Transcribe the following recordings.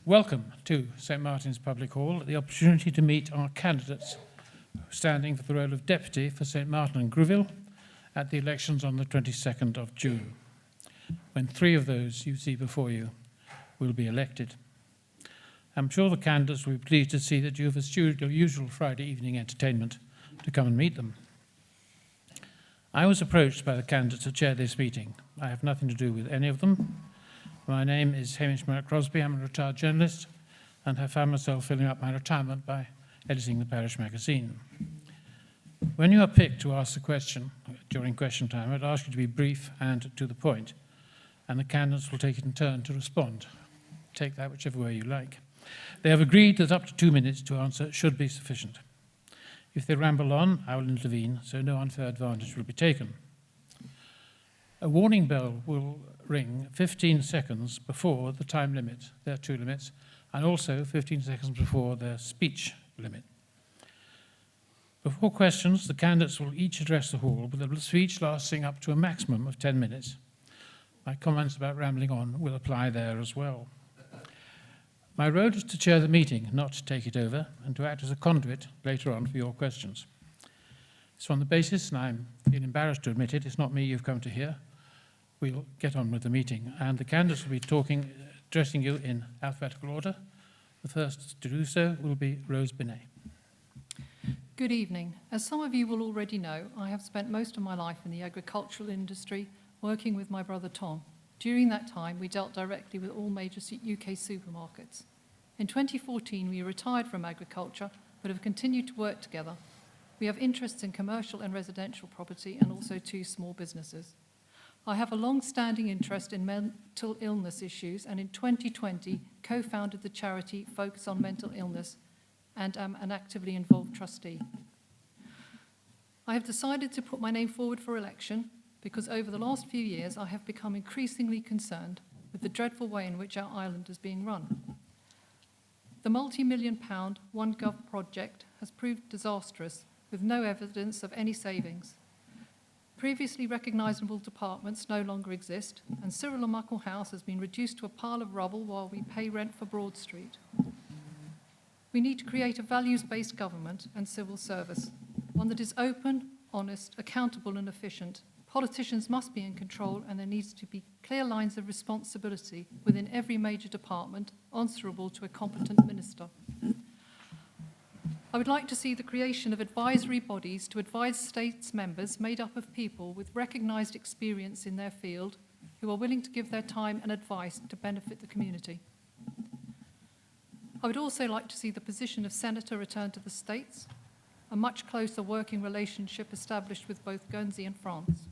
Welcome to St Martin's Public Hall, the opportunity to meet our candidates standing for the role of Deputy for St Martin and Grouville at the elections on the 22nd of June, when 3 of those you see before you will be elected. I'm sure the candidates will be pleased to see that you have eschewed your usual Friday evening entertainment to come and meet them. I was approached by the candidates to chair this meeting. I have nothing to do with any of them. My name is Hamish Crosby. I'm a retired journalist and have found myself filling up my retirement by editing the parish magazine. When you are picked to ask the question during question time, I'd ask you to be brief and to the point, and the candidates will take it in turn to respond. Take that whichever way you like. They have agreed that up to 2 minutes to answer should be sufficient. If they ramble on, I will intervene, so no unfair advantage will be taken. A warning bell will ring 15 seconds before the time limit, there are 2 limits, and also 15 seconds before their speech limit. Before questions, the candidates will each address the hall with a speech lasting up to a maximum of 10 minutes. My comments about rambling on will apply there as well. My role is to chair the meeting, not to take it over, and to act as a conduit later on for your questions. It's on the basis, and I'm embarrassed to admit it, it's not me you've come to hear. We'll get on with the meeting, and the candidates will be addressing you in alphabetical order. The first to do so will be Binay. Good evening. As some of you will already know, I have spent most of my life in the agricultural industry working with my brother Tom. During that time, we dealt directly with all major UK supermarkets. In 2014, we retired from agriculture, but have continued to work together. We have interests in commercial and residential property and also 2 small businesses. I have a long-standing interest in mental illness issues, and in 2020 co-founded the charity Focus on Mental Illness and am an actively involved trustee. I have decided to put my name forward for election because over the last few years I have become increasingly concerned with the dreadful way in which our island is being run. The multi-million-pound OneGov project has proved disastrous with no evidence of any savings. Previously recognisable departments no longer exist, and Cyril and Muckle House has been reduced to a pile of rubble while we pay rent for Broad Street. We need to create a values-based government and civil service, one that is open, honest, accountable and efficient. Politicians must be in control, and there needs to be clear lines of responsibility within every major department, answerable to a competent minister. I would like to see the creation of advisory bodies to advise states members made up of people with recognised experience in their field who are willing to give their time and advice to benefit the community. I would also like to see the position of senator returned to the states, a much closer working relationship established with both Guernsey and France.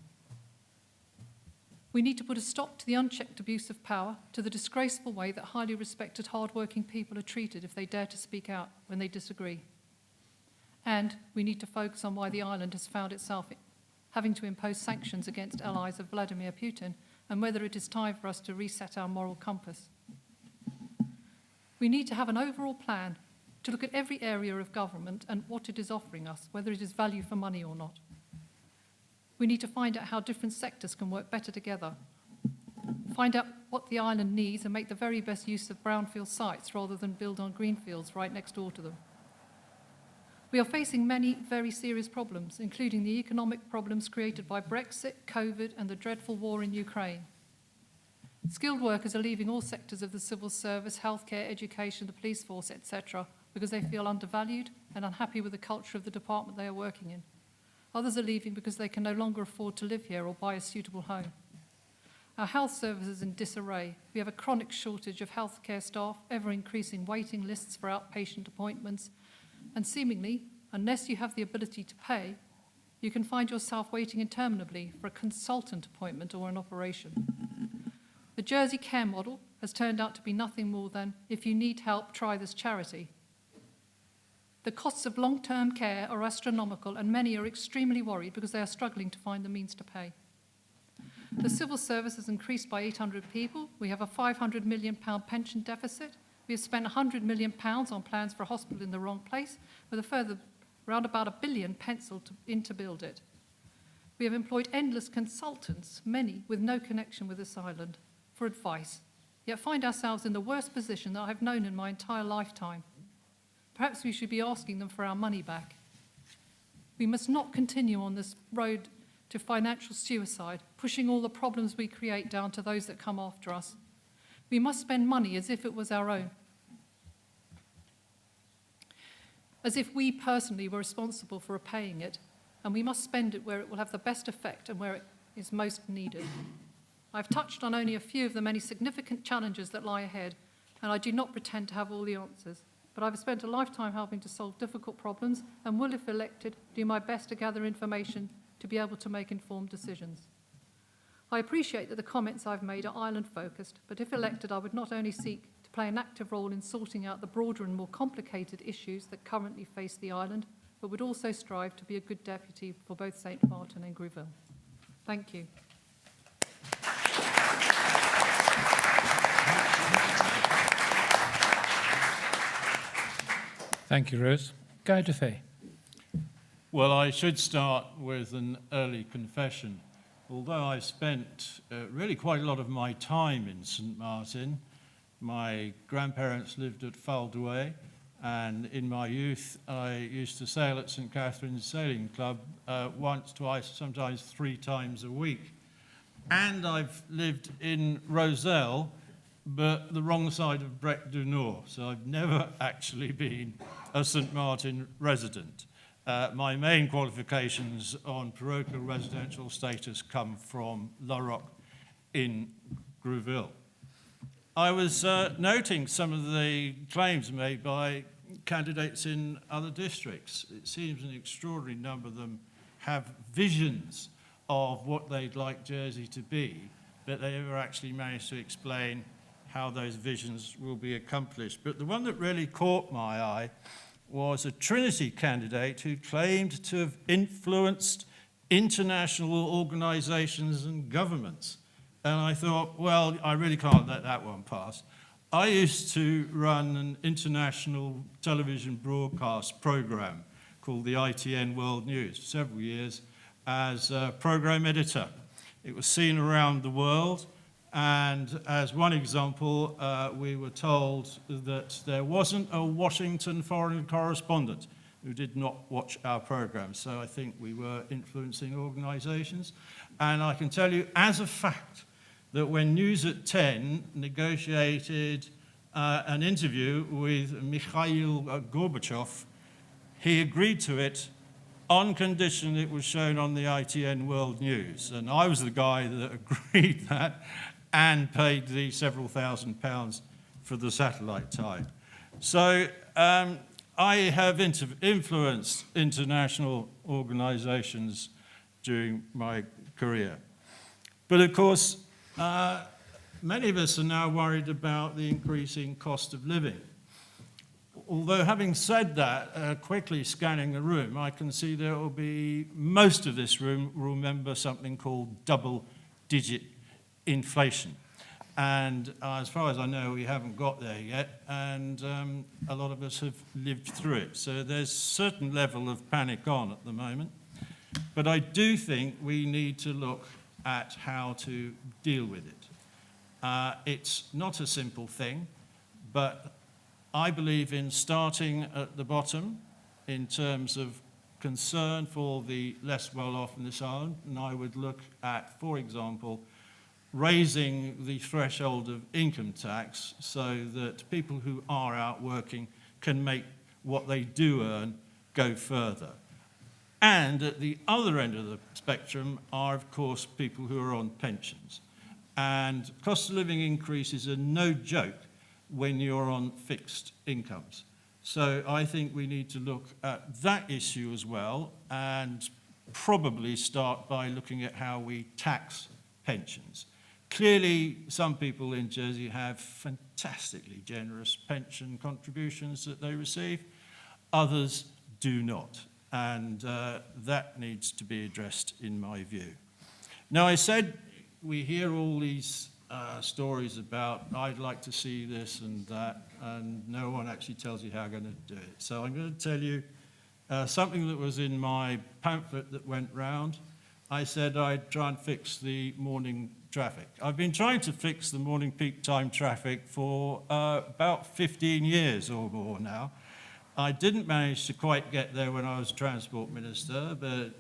We need to put a stop to the unchecked abuse of power, to the disgraceful way that highly respected, hard-working people are treated if they dare to speak out when they disagree. And we need to focus on why the island has found itself having to impose sanctions against allies of Vladimir Putin, and whether it is time for us to reset our moral compass. We need to have an overall plan to look at every area of government and what it is offering us, whether it is value for money or not. We need to find out how different sectors can work better together. Find out what the island needs and make the very best use of brownfield sites rather than build on greenfields right next door to them. We are facing many very serious problems, including the economic problems created by Brexit, COVID, and the dreadful war in Ukraine. Skilled workers are leaving all sectors of the civil service, healthcare, education, the police force, etc., because they feel undervalued and unhappy with the culture of the department they are working in. Others are leaving because they can no longer afford to live here or buy a suitable home. Our health service is in disarray. We have a chronic shortage of healthcare staff, ever-increasing waiting lists for outpatient appointments, and seemingly, unless you have the ability to pay, you can find yourself waiting interminably for a consultant appointment or an operation. The Jersey care model has turned out to be nothing more than, if you need help, try this charity. The costs of long-term care are astronomical, and many are extremely worried because they are struggling to find the means to pay. The civil service has increased by 800 people. We have a £500 million pension deficit. We have spent £100 million on plans for a hospital in the wrong place, with a further round about £1 billion penciled in to build it. We have employed endless consultants, many with no connection with this island, for advice. yet find ourselves in the worst position that I've known in my entire lifetime. Perhaps we should be asking them for our money back. We must not continue on this road to financial suicide, pushing all the problems we create down to those that come after us. We must spend money as if it was our own, as if we personally were responsible for repaying it, and we must spend it where it will have the best effect and where it is most needed. I've touched on only a few of the many significant challenges that lie ahead, and I do not pretend to have all the answers, but I've spent a lifetime helping to solve difficult problems and will, if elected, do my best to gather information to be able to make informed decisions. I appreciate that the comments I've made are island-focused, but if elected, I would not only seek to play an active role in sorting out the broader and more complicated issues that currently face the island, but would also strive to be a good deputy for both St Martin and Grouville. Thank you. Thank you, Rose. Guy Dufay. Well, I should start with an early confession. Although I spent really quite a lot of my time in St Martin, my grandparents lived at Vote.je, and in my youth I used to sail at St Catherine's Sailing Club once, twice, sometimes 3 times a week. And I've lived in Rozelle, but the wrong side of Brec du Nord, so I've never actually been a St Martin resident. My main qualifications on parochial residential status come from La Roque in Grouville. I was noting some of the claims made by candidates in other districts. It seems an extraordinary number of them have visions of what they'd like Jersey to be, but they never actually managed to explain how those visions will be accomplished. But the one that really caught my eye was a Trinity candidate who claimed to have influenced international organisations and governments. And I thought, well, I really can't let that one pass. I used to run an international television broadcast programme called the ITN World News for several years as a programme editor. It was seen around the world, and as one example, we were told that there wasn't a Washington foreign correspondent who did not watch our programme. So I think we were influencing organisations. And I can tell you as a fact that when News at 10 negotiated an interview with Mikhail Gorbachev, he agreed to it on condition it was shown on the ITN World News. And I was the guy that agreed that and paid the several £1,000s for the satellite time. So I have influenced international organisations during my career. But of course, many of us are now worried about the increasing cost of living. Although having said that, quickly scanning the room, I can see there will be, most of this room will remember something called double-digit inflation. And as far as I know, we haven't got there yet, and a lot of us have lived through it. So there's a certain level of panic on at the moment. But I do think we need to look at how to deal with it. It's not a simple thing, but I believe in starting at the bottom in terms of concern for the less well-off in this island, and I would look at, for example, raising the threshold of income tax so that people who are out working can make what they do earn go further. And at the other end of the spectrum are, of course, people who are on pensions. And cost of living increases are no joke when you're on fixed incomes. So I think we need to look at that issue as well, and probably start by looking at how we tax pensions. Clearly, some people in Jersey have fantastically generous pension contributions that they receive. Others do not, and that needs to be addressed in my view. Now, I said we hear all these stories about I'd like to see this and that, and no one actually tells you how you're going to do it. So I'm going to tell you something that was in my pamphlet that went round. I said I'd try and fix the morning traffic. I've been trying to fix the morning peak time traffic for about 15 years or more now. I didn't manage to quite get there when I was Transport Minister, but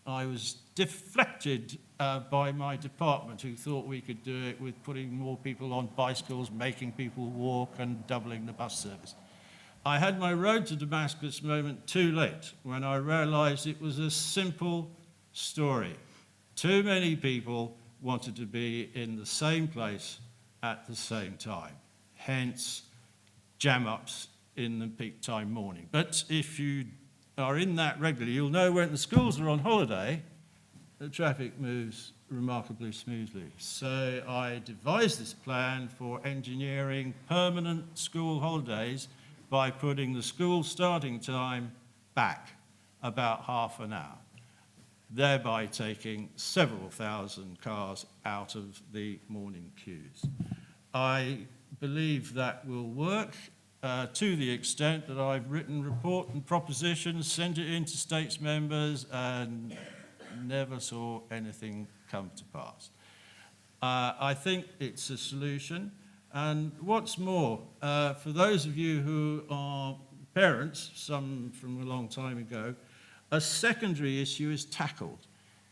I was deflected by my department, who thought we could do it with putting more people on bicycles, making people walk, and doubling the bus service. I had my road to Damascus moment too late when I realized it was a simple story. Too many people wanted to be in the same place at the same time, hence jam-ups in the peak time morning. But if you are in that regularly, you'll know when the schools are on holiday, the traffic moves remarkably smoothly. So I devised this plan for engineering permanent school holidays by putting the school starting time back about half an hour, thereby taking several thousand cars out of the morning queues. I believe that will work to the extent that I've written report and propositions, sent it in to states members, and never saw anything come to pass. I think it's a solution. And what's more, for those of you who are parents, some from a long time ago, a secondary issue is tackled.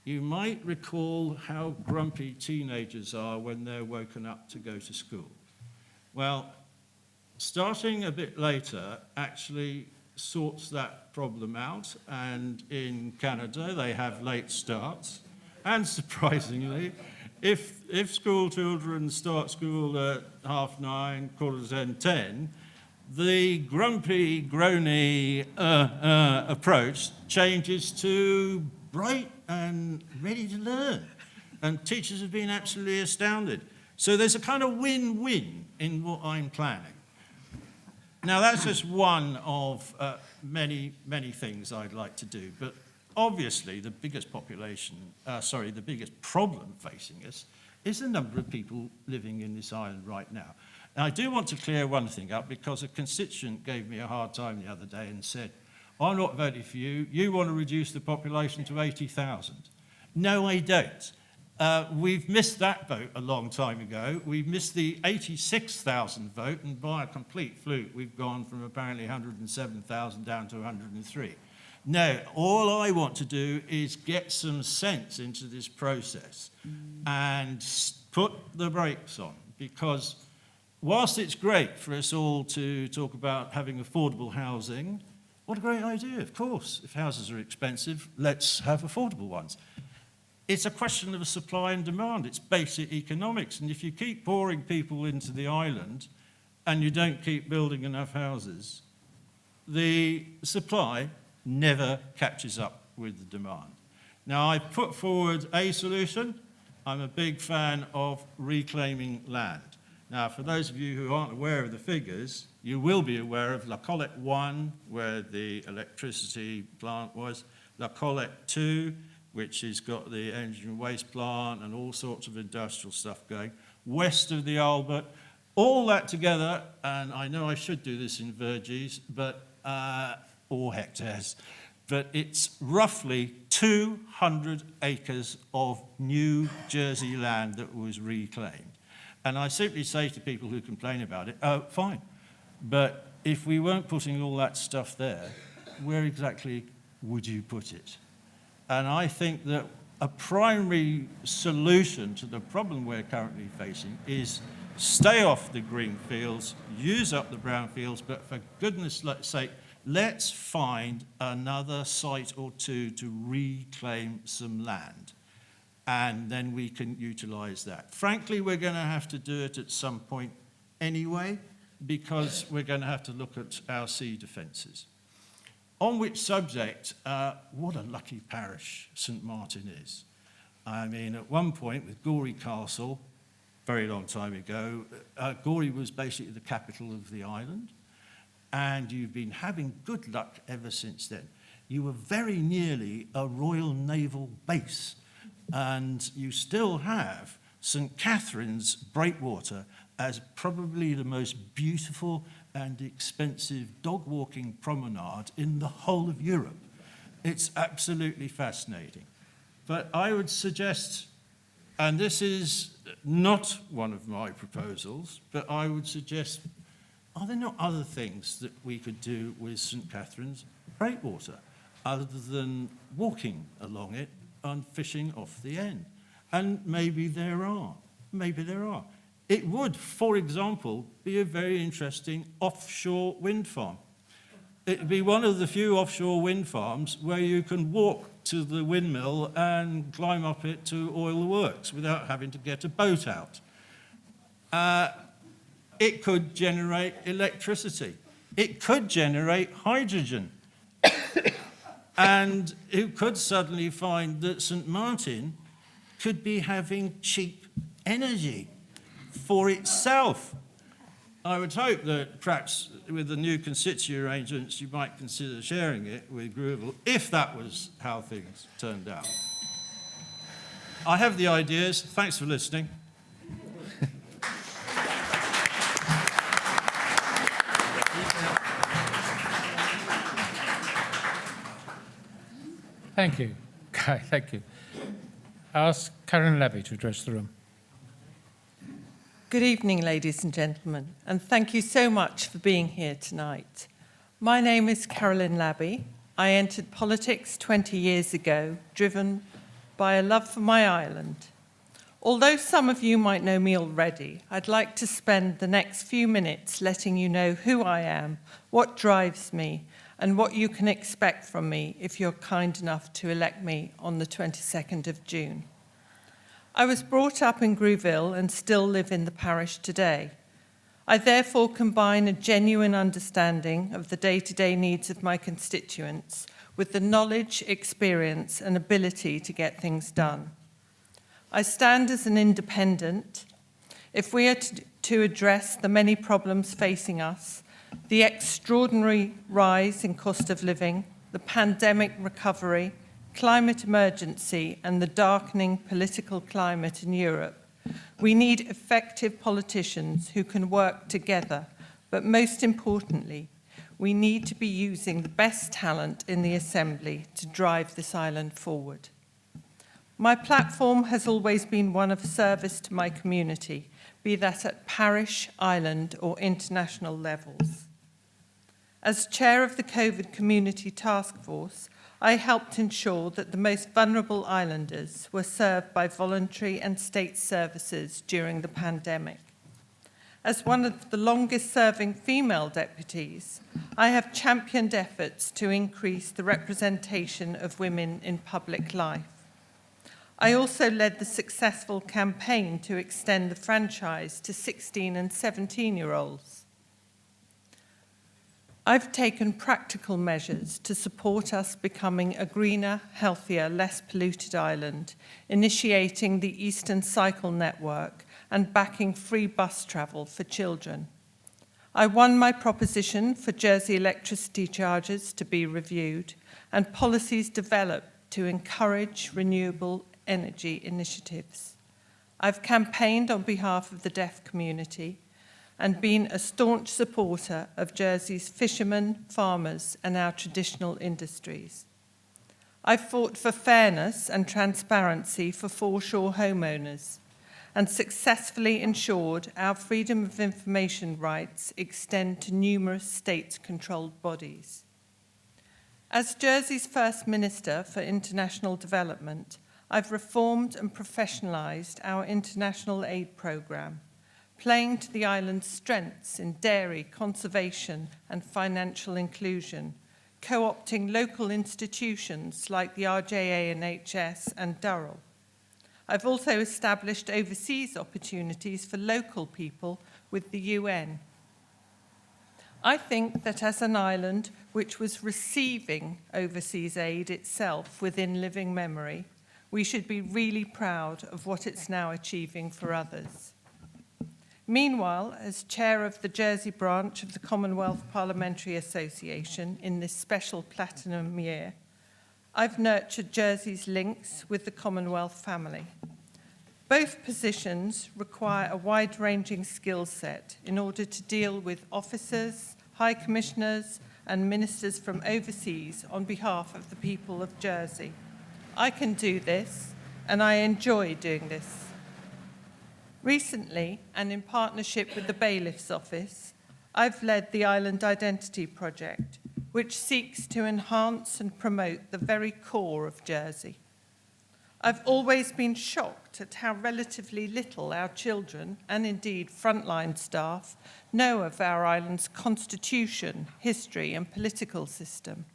You might recall how grumpy teenagers are when they're woken up to go to school. Well, starting a bit later actually sorts that problem out, and in Canada they have late starts, and surprisingly, if school children start school at 9:30, 10:45, the grumpy, groany approach changes to bright and ready to learn, and teachers have been absolutely astounded. So there's a kind of win-win in what I'm planning. Now, that's just one of many, many things I'd like to do, but obviously the biggest the biggest problem facing us is the number of people living in this island right now. And I do want to clear one thing up, because a constituent gave me a hard time the other day and said, I'm not voting for you, you want to reduce the population to 80,000. No, I don't. We've missed that vote a long time ago. We've missed the 86,000 vote, and by a complete fluke, we've gone from apparently 107,000 down to 103. No, all I want to do is get some sense into this process and put the brakes on, because whilst it's great for us all to talk about having affordable housing, what a great idea, of course. If houses are expensive, let's have affordable ones. It's a question of supply and demand. It's basic economics. And if you keep pouring people into the island and you don't keep building enough houses, the supply never catches up with the demand. Now, I put forward a solution. I'm a big fan of reclaiming land. Now, for those of you who aren't aware of the figures, you will be aware of La Collette 1, where the electricity plant was, La Collette 2, which has got the energy and waste plant and all sorts of industrial stuff going, west of the Albert, all that together, and I know I should do this in verges, but or hectares, but it's roughly 200 acres of New Jersey land that was reclaimed. And I simply say to people who complain about it, oh, fine, but if we weren't putting all that stuff there, where exactly would you put it? And I think that a primary solution to the problem we're currently facing is stay off the green fields, use up the brown fields, but for goodness sake, let's find another site or two to reclaim some land, and then we can utilize that. Frankly, we're going to have to do it at some point anyway, because we're going to have to look at our sea defences. On which subject, what a lucky parish St Martin is. I mean, at one point with Gorey Castle, very long time ago, Gorey was basically the capital of the island, and you've been having good luck ever since then. You were very nearly a Royal Naval base, and you still have St Catherine's Breakwater as probably the most beautiful and expensive dog-walking promenade in the whole of Europe. It's absolutely fascinating. But I would suggest And this is not one of my proposals, but I would suggest, are there not other things that we could do with St Catherine's breakwater other than walking along it and fishing off the end? And maybe there are. Maybe there are. It would, for example, be a very interesting offshore wind farm. It would be one of the few offshore wind farms where you can walk to the windmill and climb up it to oil the works without having to get a boat out. It could generate electricity. It could generate hydrogen. And you could suddenly find that St Martin could be having cheap energy for itself. I would hope that perhaps with the new constituency arrangements you might consider sharing it with Grouville, if that was how things turned out. I have the ideas. Thanks for listening. Thank you. Okay, thank you. I'll ask Karen Levy to address the room. Good evening, ladies and gentlemen, and thank you so much for being here tonight. My name is Carolyn Labby. I entered politics 20 years ago, driven by a love for my island. Although some of you might know me already, I'd like to spend the next few minutes letting you know who I am, what drives me, and what you can expect from me if you're kind enough to elect me on the 22nd of June. I was brought up in Grouville and still live in the parish today. I therefore combine a genuine understanding of the day-to-day needs of my constituents with the knowledge, experience, and ability to get things done. I stand as an independent. If we are to address the many problems facing us, the extraordinary rise in cost of living, the pandemic recovery, climate emergency, and the darkening political climate in Europe, we need effective politicians who can work together, but most importantly, we need to be using the best talent in the Assembly to drive this island forward. My platform has always been one of service to my community, be that at parish, island, or international levels. As chair of the COVID Community Task Force, I helped ensure that the most vulnerable islanders were served by voluntary and state services during the pandemic. As one of the longest-serving female deputies, I have championed efforts to increase the representation of women in public life. I also led the successful campaign to extend the franchise to 16 and 17-year-olds. I've taken practical measures to support us becoming a greener, healthier, less polluted island, initiating the Eastern Cycle Network and backing free bus travel for children. I won my proposition for Jersey electricity charges to be reviewed and policies developed to encourage renewable energy initiatives. I've campaigned on behalf of the deaf community and been a staunch supporter of Jersey's fishermen, farmers, and our traditional industries. I've fought for fairness and transparency for foreshore homeowners and successfully ensured our freedom of information rights extend to numerous state-controlled bodies. As Jersey's First Minister for International Development, I've reformed and professionalised our international aid programme, playing to the island's strengths in dairy, conservation, and financial inclusion, co-opting local institutions like the RJA NHS and Durrell. I've also established overseas opportunities for local people with the UN. I think that as an island which was receiving overseas aid itself within living memory, we should be really proud of what it's now achieving for others. Meanwhile, as chair of the Jersey branch of the Commonwealth Parliamentary Association in this special platinum year, I've nurtured Jersey's links with the Commonwealth family. Both positions require a wide-ranging skill set in order to deal with officers, high commissioners, and ministers from overseas on behalf of the people of Jersey. I can do this, and I enjoy doing this. Recently, and in partnership with the Bailiff's Office, I've led the Island Identity Project, which seeks to enhance and promote the very core of Jersey. I've always been shocked at how relatively little our children, and indeed frontline staff, know of our island's constitution, history, and political system.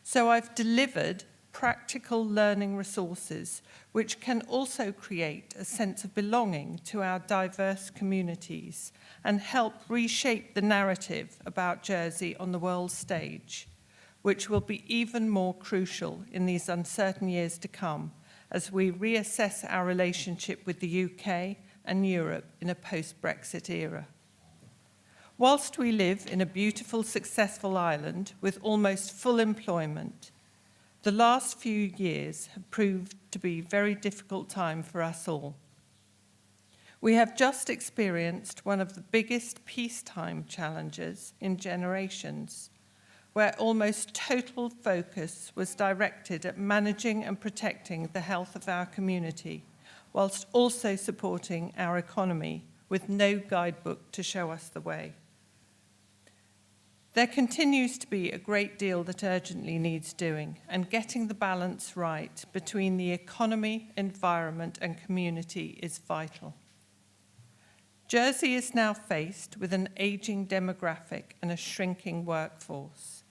So I've delivered practical learning resources which can also create a sense of belonging to our diverse communities and help reshape the narrative about Jersey on the world stage, which will be even more crucial in these uncertain years to come as we reassess our relationship with the UK and Europe in a post-Brexit era. Whilst we live in a beautiful, successful island with almost full employment, the last few years have proved to be a very difficult time for us all. We have just experienced one of the biggest peacetime challenges in generations, where almost total focus was directed at managing and protecting the health of our community, whilst also supporting our economy with no guidebook to show us the way. There continues to be a great deal that urgently needs doing, and getting the balance right between the economy, environment, and community is vital. Jersey is now faced with an aging demographic and a shrinking workforce.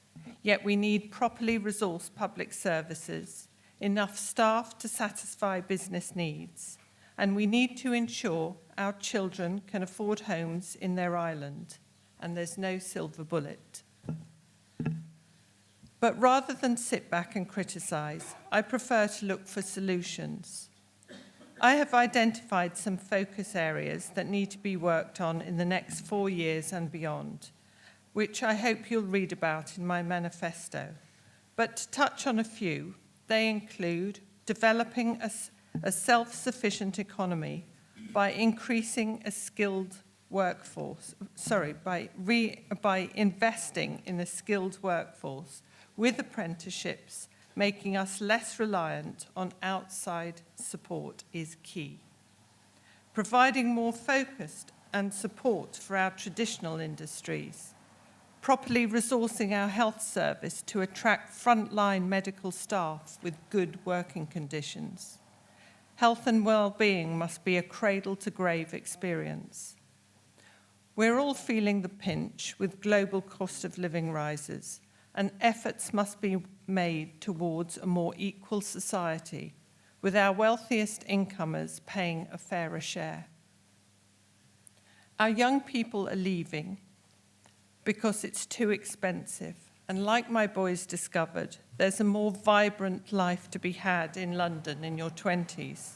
Yet we need properly resourced public services, enough staff to satisfy business needs, and we need to ensure our children can afford homes in their island, and there's no silver bullet. But rather than sit back and criticise, I prefer to look for solutions. I have identified some focus areas that need to be worked on in the next 4 years and beyond, which I hope you'll read about in my manifesto. But to touch on a few, they include developing a self-sufficient economy by increasing a skilled workforce, by investing in a skilled workforce with apprenticeships, making us less reliant on outside support is key. Providing more focused and support for our traditional industries, properly resourcing our health service to attract frontline medical staff with good working conditions. Health and well-being must be a cradle-to-grave experience. We're all feeling the pinch with global cost of living rises, and efforts must be made towards a more equal society, with our wealthiest incomers paying a fairer share. Our young people are leaving because it's too expensive, and like my boys discovered, there's a more vibrant life to be had in London in your 20s.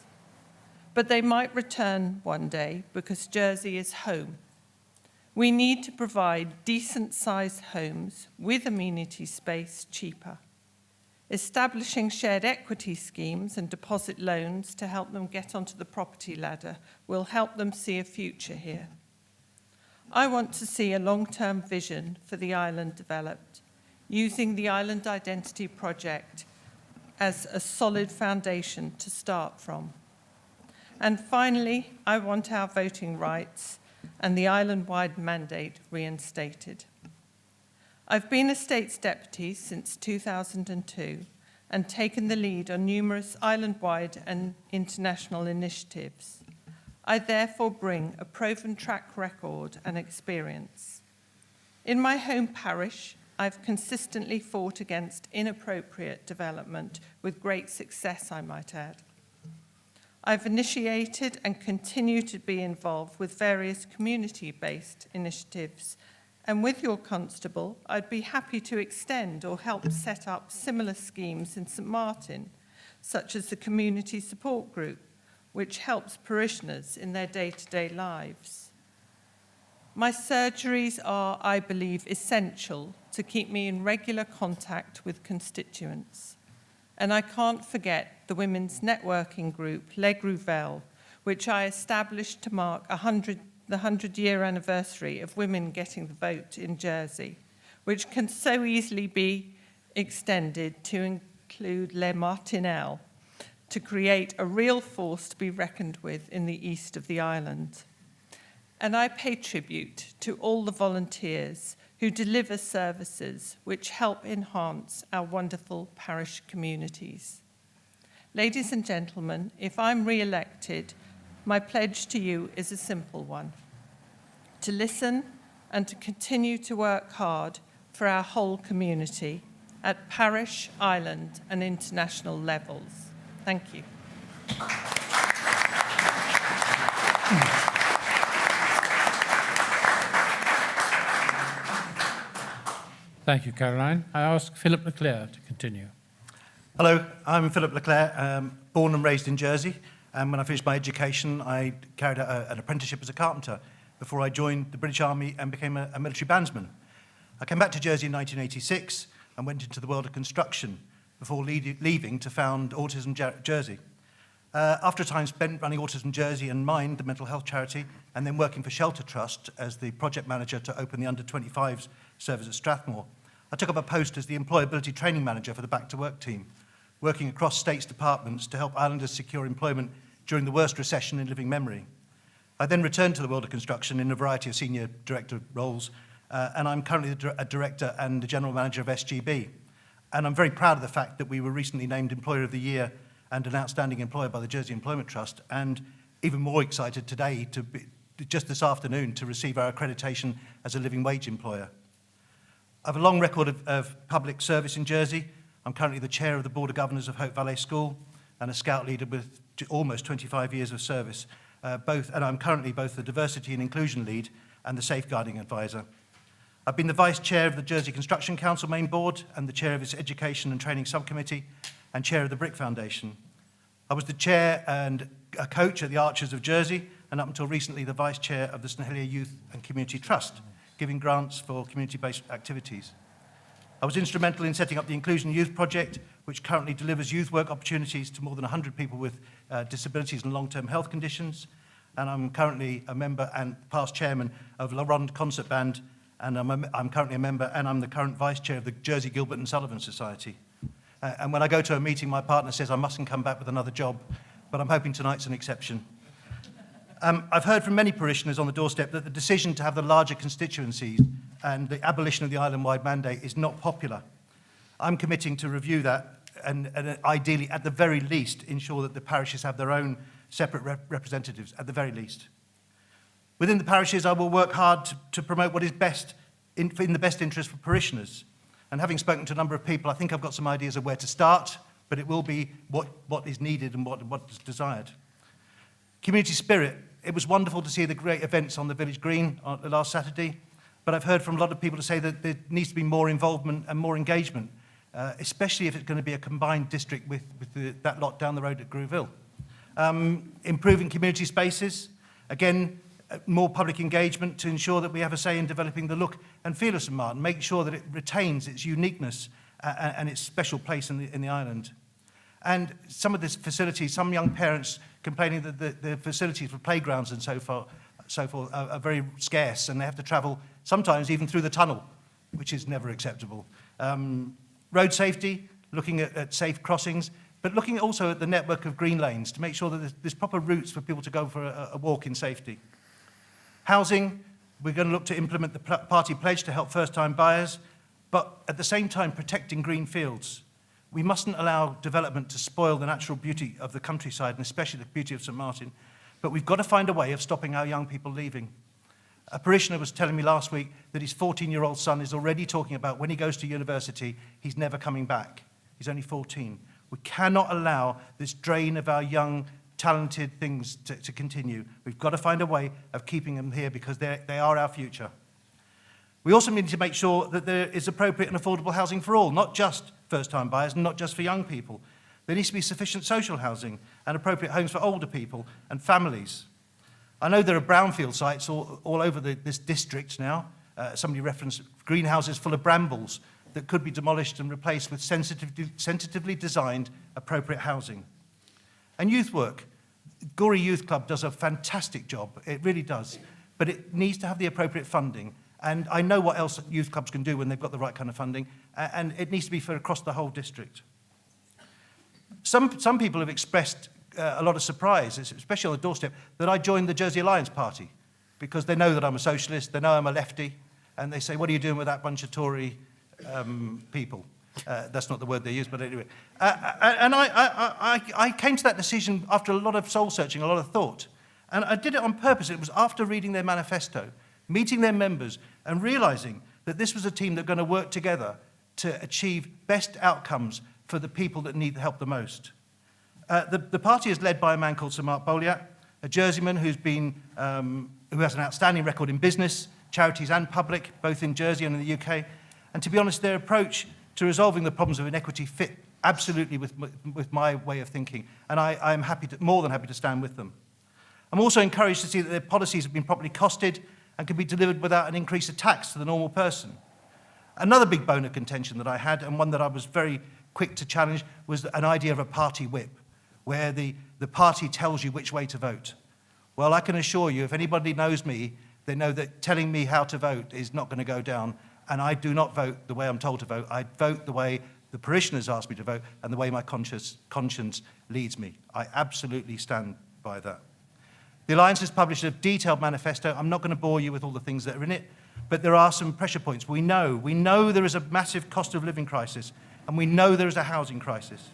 But they might return one day because Jersey is home. We need to provide decent-sized homes with amenity space cheaper. Establishing shared equity schemes and deposit loans to help them get onto the property ladder will help them see a future here. I want to see a long-term vision for the island developed, using the Island Identity Project as a solid foundation to start from. And finally, I want our voting rights and the island-wide mandate reinstated. I've been a States Deputy since 2002 and taken the lead on numerous island-wide and international initiatives. I therefore bring a proven track record and experience. In my home parish, I've consistently fought against inappropriate development with great success, I might add. I've initiated and continue to be involved with various community-based initiatives, and with your constable, I'd be happy to extend or help set up similar schemes in St Martin, such as the Community Support Group, which helps parishioners in their day-to-day lives. My surgeries are, I believe, essential to keep me in regular contact with constituents. And I can't forget the women's networking group, Grouville, which I established to mark the 100-year anniversary of women getting the vote in Jersey, which can so easily be extended to include Les Martinelles, to create a real force to be reckoned with in the east of the island. And I pay tribute to all the volunteers who deliver services which help enhance our wonderful parish communities. Ladies and gentlemen, if I'm re-elected, my pledge to you is a simple one: to listen and to continue to work hard for our whole community at parish, island, and international levels. Thank you. Thank you, Caroline. I ask Philip Leclaire to continue. Hello, I'm Philip Leclaire, born and raised in Jersey. And when I finished my education, I carried out an apprenticeship as a carpenter before I joined the British Army and became a military bandsman. I came back to Jersey in 1986 and went into the world of construction before leaving to found Autism Jersey. After a time spent running Autism Jersey and Mind, the mental health charity, and then working for Shelter Trust as the project manager to open the under-25s service at Strathmore, I took up a post as the employability training manager for the Back to Work team, working across states departments to help islanders secure employment during the worst recession in living memory. I then returned to the world of construction in a variety of senior director roles, and I'm currently a director and the general manager of SGB. And I'm very proud of the fact that we were recently named Employer of the Year and an outstanding employer by the Jersey Employment Trust, and even more excited today to be, just this afternoon, to receive our accreditation as a living wage employer. I have a long record of public service in Jersey. I'm currently the chair of the Board of Governors of Hope Valley School and a scout leader with almost 25 years of service, and I'm currently both the diversity and inclusion lead and the safeguarding advisor. I've been the vice chair of the Jersey Construction Council main board and the chair of its education and training subcommittee and chair of the Brick Foundation. I was the chair and a coach at the Archers of Jersey, and up until recently the vice chair of the St Helier Youth and Community Trust, giving grants for community-based activities. I was instrumental in setting up the Inclusion Youth Project, which currently delivers youth work opportunities to more than 100 people with disabilities and long-term health conditions. And I'm currently a member and past chairman of La Ronde Concert Band, and I'm currently a member, and I'm the current vice chair of the Jersey Gilbert and Sullivan Society. And when I go to a meeting, my partner says I mustn't come back with another job, but I'm hoping tonight's an exception. I've heard from many parishioners on the doorstep that the decision to have the larger constituencies and the abolition of the island-wide mandate is not popular. I'm committing to review that and ideally, at the very least, ensure that the parishes have their own separate representatives, at the very least. Within the parishes, I will work hard to promote what is best in the best interest for parishioners. And having spoken to a number of people, I think I've got some ideas of where to start, but it will be what is needed and what is desired. Community spirit. It was wonderful to see the great events on the Village Green on last Saturday, but I've heard from a lot of people to say that there needs to be more involvement and more engagement, especially if it's going to be a combined district with that lot down the road at Grouville. Improving community spaces. Again, more public engagement to ensure that we have a say in developing the look and feel of St Martin, making sure that it retains its uniqueness and its special place in the island. And some of the facilities, some young parents complaining that the facilities for playgrounds and so forth are very scarce, and they have to travel sometimes even through the tunnel, which is never acceptable. Road safety, looking at safe crossings, but looking also at the network of green lanes to make sure that there's proper routes for people to go for a walk in safety. Housing, we're going to look to implement the party pledge to help first-time buyers, but at the same time protecting green fields. We mustn't allow development to spoil the natural beauty of the countryside, and especially the beauty of St Martin, but we've got to find a way of stopping our young people leaving. A parishioner was telling me last week that his 14-year-old son is already talking about when he goes to university, he's never coming back. He's only 14. We cannot allow this drain of our young, talented things to continue. We've got to find a way of keeping them here because they are our future. We also need to make sure that there is appropriate and affordable housing for all, not just first-time buyers and not just for young people. There needs to be sufficient social housing and appropriate homes for older people and families. I know there are brownfield sites all over this district now. Somebody referenced greenhouses full of brambles that could be demolished and replaced with sensitively designed appropriate housing. And youth work. Gorey Youth Club does a fantastic job. It really does. But it needs to have the appropriate funding. And I know what else youth clubs can do when they've got the right kind of funding. And it needs to be for across the whole district. Some people have expressed a lot of surprise, especially on the doorstep, that I joined the Jersey Alliance Party, because they know that I'm a socialist, they know I'm a lefty, and they say, what are you doing with that bunch of Tory people? That's not the word they use, but anyway. And I came to that decision after a lot of soul-searching, a lot of thought. And I did it on purpose. It was after reading their manifesto, meeting their members, and realising that this was a team that were going to work together to achieve best outcomes for the people that need the help the most. The party is led by a man called Sir Mark Bolliat, a Jerseyman who has an outstanding record in business, charities and public, both in Jersey and in the UK. And to be honest, their approach to resolving the problems of inequity fit absolutely with my way of thinking. And I'm more than happy to stand with them. I'm also encouraged to see that their policies have been properly costed and can be delivered without an increase of tax to the normal person. Another big bone of contention that I had, and one that I was very quick to challenge, was an idea of a party whip, where the party tells you which way to vote. Well, I can assure you, if anybody knows me, they know that telling me how to vote is not going to go down, and I do not vote the way I'm told to vote. I vote the way the parishioners ask me to vote and the way my conscience leads me. I absolutely stand by that. The Alliance has published a detailed manifesto. I'm not going to bore you with all the things that are in it, but there are some pressure points. We know there is a massive cost of living crisis, and we know there is a housing crisis.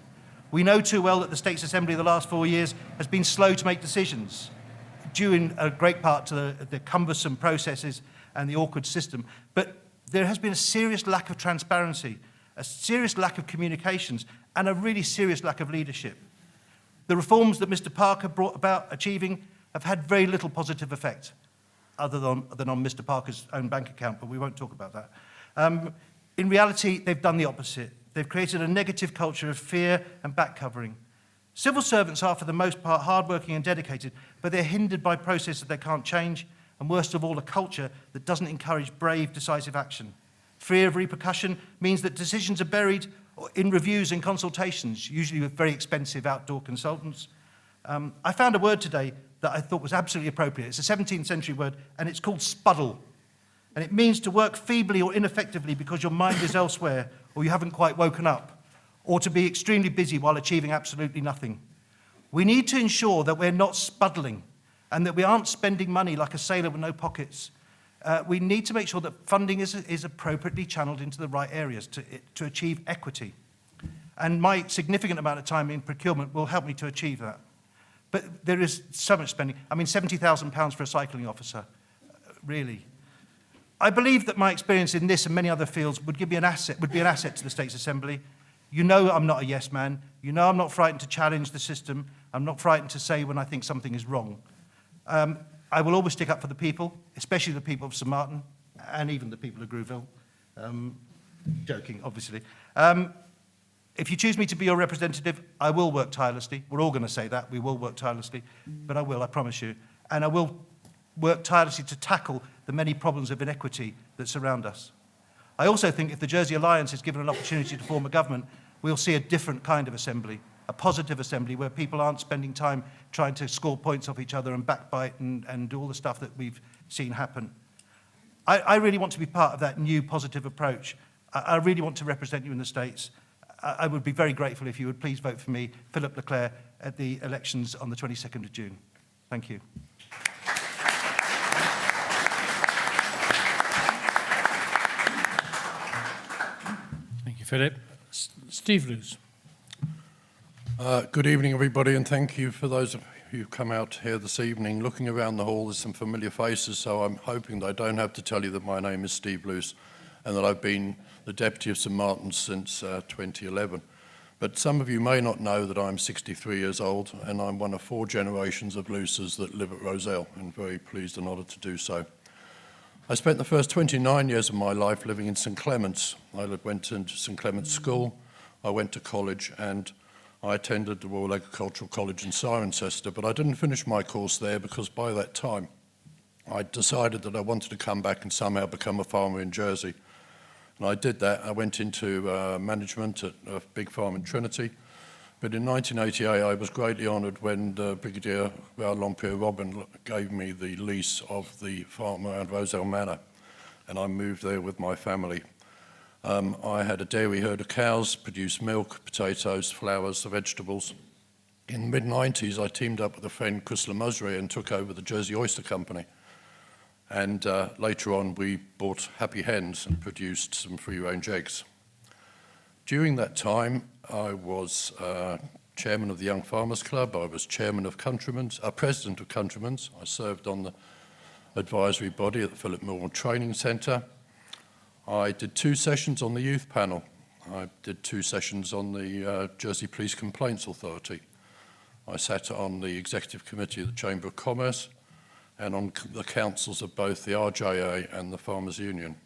We know too well that the States Assembly the last 4 years has been slow to make decisions, due in a great part to the cumbersome processes and the awkward system. But there has been a serious lack of transparency, a serious lack of communications, and a really serious lack of leadership. The reforms that Mr. Parker brought about achieving have had very little positive effect, other than on Mr. Parker's own bank account, but we won't talk about that. In reality, they've done the opposite. They've created a negative culture of fear and back-covering. Civil servants are, for the most part, hardworking and dedicated, but they're hindered by processes they can't change, and worst of all, a culture that doesn't encourage brave, decisive action. Fear of repercussion means that decisions are buried in reviews and consultations, usually with very expensive outdoor consultants. I found a word today that I thought was absolutely appropriate. It's a 17th century word, and it's called spuddle. And it means to work feebly or ineffectively because your mind is elsewhere, or you haven't quite woken up, or to be extremely busy while achieving absolutely nothing. We need to ensure that we're not spuddling and that we aren't spending money like a sailor with no pockets. We need to make sure that funding is appropriately channeled into the right areas to achieve equity. And my significant amount of time in procurement will help me to achieve that. But there is so much spending. I mean, £70,000 for a cycling officer, really. I believe that my experience in this and many other fields would be an asset to the States Assembly. You know I'm not a yes man. You know I'm not frightened to challenge the system. I'm not frightened to say when I think something is wrong. I will always stick up for the people, especially the people of St Martin, and even the people of Grouville. Joking, obviously. If you choose me to be your representative, I will work tirelessly. We're all going to say that. We will work tirelessly. But I will, I promise you. And I will work tirelessly to tackle the many problems of inequity that surround us. I also think if the Jersey Alliance is given an opportunity to form a government, we'll see a different kind of assembly, a positive assembly where people aren't spending time trying to score points off each other and backbite and do all the stuff that we've seen happen. I really want to be part of that new positive approach. I really want to represent you in the States. I would be very grateful if you would please vote for me, Philip Leclaire, at the elections on the 22nd of June. Thank you. Thank you, Philip. Steve Luce. Good evening, everybody, and thank you for those of you who've come out here this evening. Looking around the hall, there's some familiar faces, so I'm hoping that I don't have to tell you that my name is Steve Luce and that I've been the Deputy of St Martin since 2011. But some of you may not know that I'm 63 years old, and I'm one of 4 generations of Luces that live at Roselle, and very pleased and honoured to do so. I spent the first 29 years of my life living in St Clement's. I went into St Clement's School, I went to college, and I attended the Royal Agricultural College in Cirencester, but I didn't finish my course there because by that time I decided that I wanted to come back and somehow become a farmer in Jersey. And I did that. I went into management at a big farm in Trinity. But in 1988, I was greatly honoured when Brigadier Lompier Robin gave me the lease of the farm around Roselle Manor, and I moved there with my family. I had a dairy herd of cows, produced milk, potatoes, flowers, vegetables. In the mid-90s, I teamed up with a friend, Chris Musray, and took over the Jersey Oyster Company. And later on, we bought Happy Hens and produced some free-range eggs. During that time, I was chairman of the Young Farmers Club. I was chairman of Countryman's, president of Countryman's. I served on the advisory body at the Philip Millward Training Centre. I did 2 sessions on the youth panel. I did 2 sessions on the Jersey Police Complaints Authority. I sat on the executive committee of the Chamber of Commerce and on the councils of both the RJA and the Farmers Union.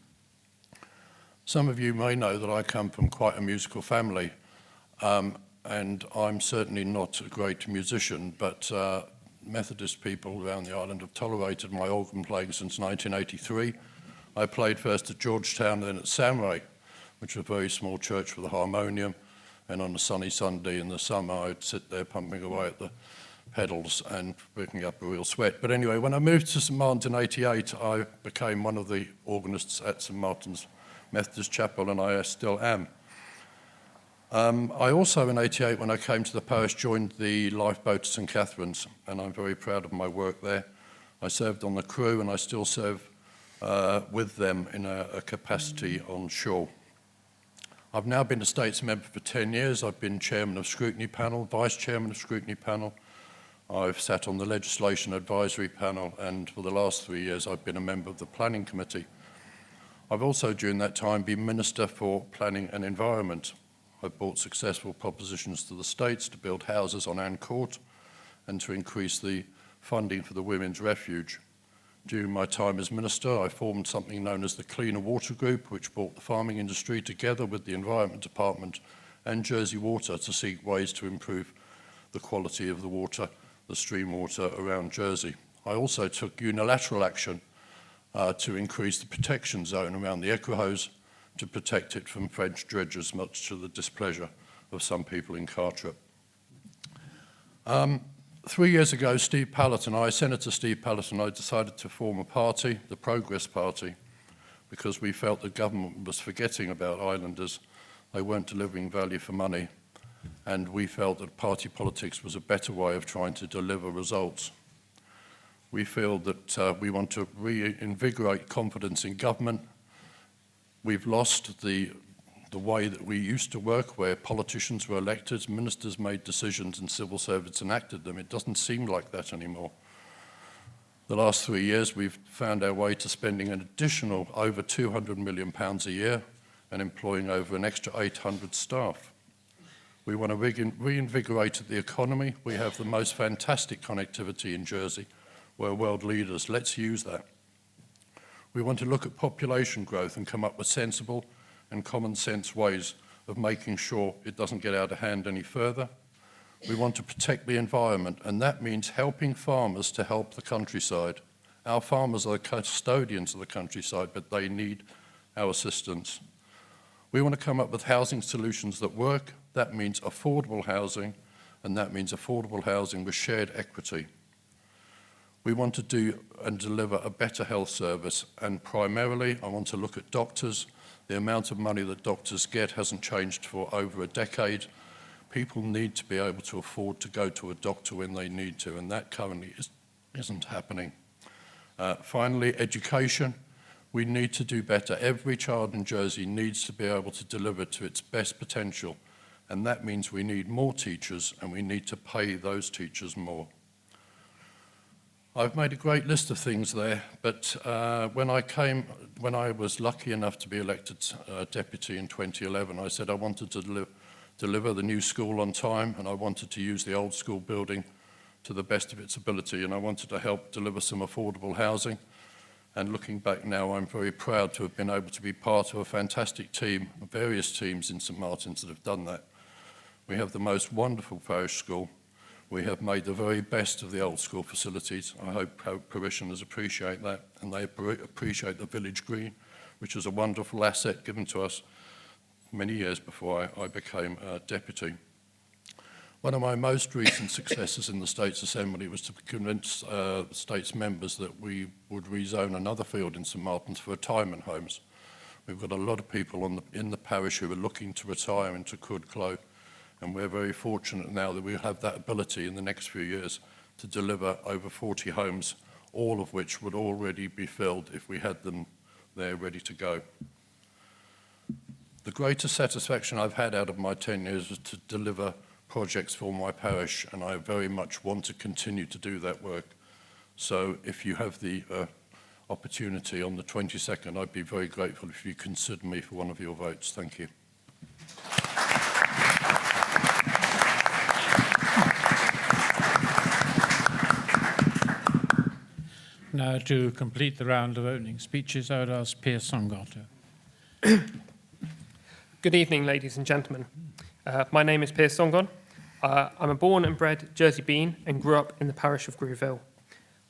Some of you may know that I come from quite a musical family, and I'm certainly not a great musician, but Methodist people around the island have tolerated my organ playing since 1983. I played first at Georgetown, then at Samray, which was a very small church with a harmonium, and on a sunny Sunday in the summer, I'd sit there pumping away at the pedals and picking up a real sweat. But anyway, when I moved to St Martin's in '88, I became one of the organists at St Martin's Methodist Chapel, and I still am. I also, in '88, when I came to the parish, joined the lifeboat at St Catherine's, and I'm very proud of my work there. I served on the crew, and I still serve with them in a capacity on shore. I've now been a States member for 10 years. I've been chairman of Scrutiny Panel, vice chairman of Scrutiny Panel. I've sat on the Legislation Advisory Panel, and for the last 3 years, I've been a member of the Planning Committee. I've also, during that time, been Minister for Planning and Environment. I've brought successful propositions to the States to build houses on Ann Court and to increase the funding for the Women's Refuge. During my time as Minister, I formed something known as the Cleaner Water Group, which brought the farming industry together with the Environment Department and Jersey Water to seek ways to improve the quality of the water, the stream water around Jersey. I also took unilateral action to increase the protection zone around the Equihose to protect it from French dredgers, much to the displeasure of some people in Carteret. 3 years ago, Senator Steve Pallett and I decided to form a party, the Progress Party, because we felt the government was forgetting about islanders. They weren't delivering value for money, and we felt that party politics was a better way of trying to deliver results. We feel that we want to reinvigorate confidence in government. We've lost the way that we used to work, where politicians were elected, ministers made decisions, and civil servants enacted them. It doesn't seem like that anymore. The last 3 years, we've found our way to spending an additional over £200 million a year and employing over an extra 800 staff. We want to reinvigorate the economy. We have the most fantastic connectivity in Jersey. We're world leaders. Let's use that. We want to look at population growth and come up with sensible and common sense ways of making sure it doesn't get out of hand any further. We want to protect the environment, and that means helping farmers to help the countryside. Our farmers are the custodians of the countryside, but they need our assistance. We want to come up with housing solutions that work. That means affordable housing, and that means affordable housing with shared equity. We want to do and deliver a better health service, and primarily I want to look at doctors. The amount of money that doctors get hasn't changed for over a decade. People need to be able to afford to go to a doctor when they need to, and that currently isn't happening. Finally, education. We need to do better. Every child in Jersey needs to be able to deliver to its best potential, and that means we need more teachers, and we need to pay those teachers more. I've made a great list of things there, but when I was lucky enough to be elected deputy in 2011, I said I wanted to deliver the new school on time, and I wanted to use the old school building to the best of its ability, and I wanted to help deliver some affordable housing. And looking back now, I'm very proud to have been able to be part of a fantastic team, various teams in St Martin's that have done that. We have the most wonderful parish school. We have made the very best of the old school facilities. I hope parishioners appreciate that, and they appreciate the village green, which is a wonderful asset given to us many years before I became deputy. One of my most recent successes in the States Assembly was to convince States members that we would rezone another field in St Martin's for retirement homes. We've got a lot of people in the parish who are looking to retire into Cwdclo, and we're very fortunate now that we have that ability in the next few years to deliver over 40 homes, all of which would already be filled if we had them there ready to go. The greatest satisfaction I've had out of my 10 years is to deliver projects for my parish, and I very much want to continue to do that work. So if you have the opportunity on the 22nd, I'd be very grateful if you consider me for one of your votes. Thank you. Now, to complete the round of opening speeches, I would ask Piers Sangata. Good evening, ladies and gentlemen. My name is Piers Songon. I'm a born and bred Jersey Bean and grew up in the parish of Grouville.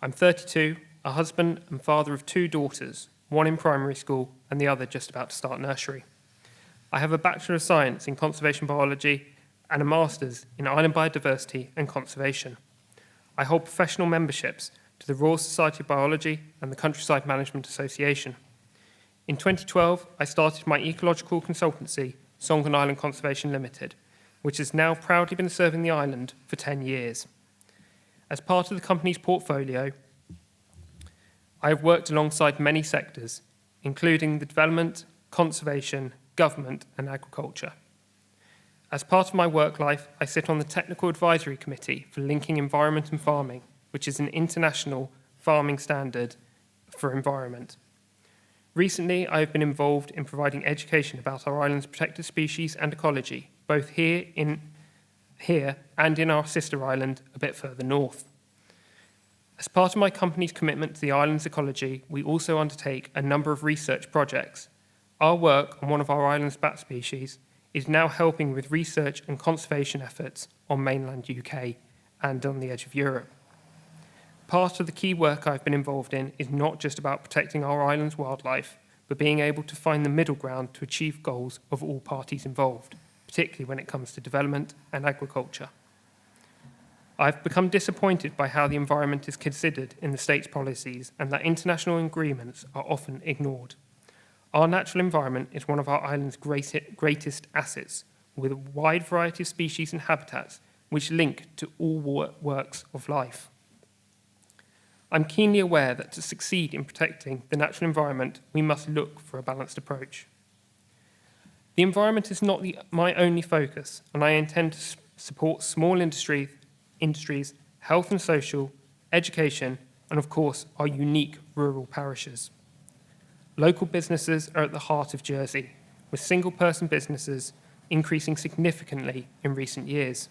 I'm 32, a husband and father of 2 daughters, one in primary school and the other just about to start nursery. I have a Bachelor of Science in Conservation Biology and a Master's in Island Biodiversity and Conservation. I hold professional memberships to the Royal Society of Biology and the Countryside Management Association. In 2012, I started my ecological consultancy, Songon Island Conservation Limited, which has now proudly been serving the island for 10 years. As part of the company's portfolio, I have worked alongside many sectors, including the development, conservation, government, and agriculture. As part of my work life, I sit on the Technical Advisory Committee for Linking Environment and Farming, which is an international farming standard for environment. Recently, I have been involved in providing education about our island's protected species and ecology, both here and in our sister island a bit further north. As part of my company's commitment to the island's ecology, we also undertake a number of research projects. Our work on one of our island's bat species is now helping with research and conservation efforts on mainland UK and on the edge of Europe. Part of the key work I've been involved in is not just about protecting our island's wildlife, but being able to find the middle ground to achieve goals of all parties involved, particularly when it comes to development and agriculture. I've become disappointed by how the environment is considered in the state's policies and that international agreements are often ignored. Our natural environment is one of our island's greatest assets, with a wide variety of species and habitats which link to all works of life. I'm keenly aware that to succeed in protecting the natural environment, we must look for a balanced approach. The environment is not my only focus, and I intend to support small industries, health and social, education, and of course, our unique rural parishes. Local businesses are at the heart of Jersey, with single-person businesses increasing significantly in recent years.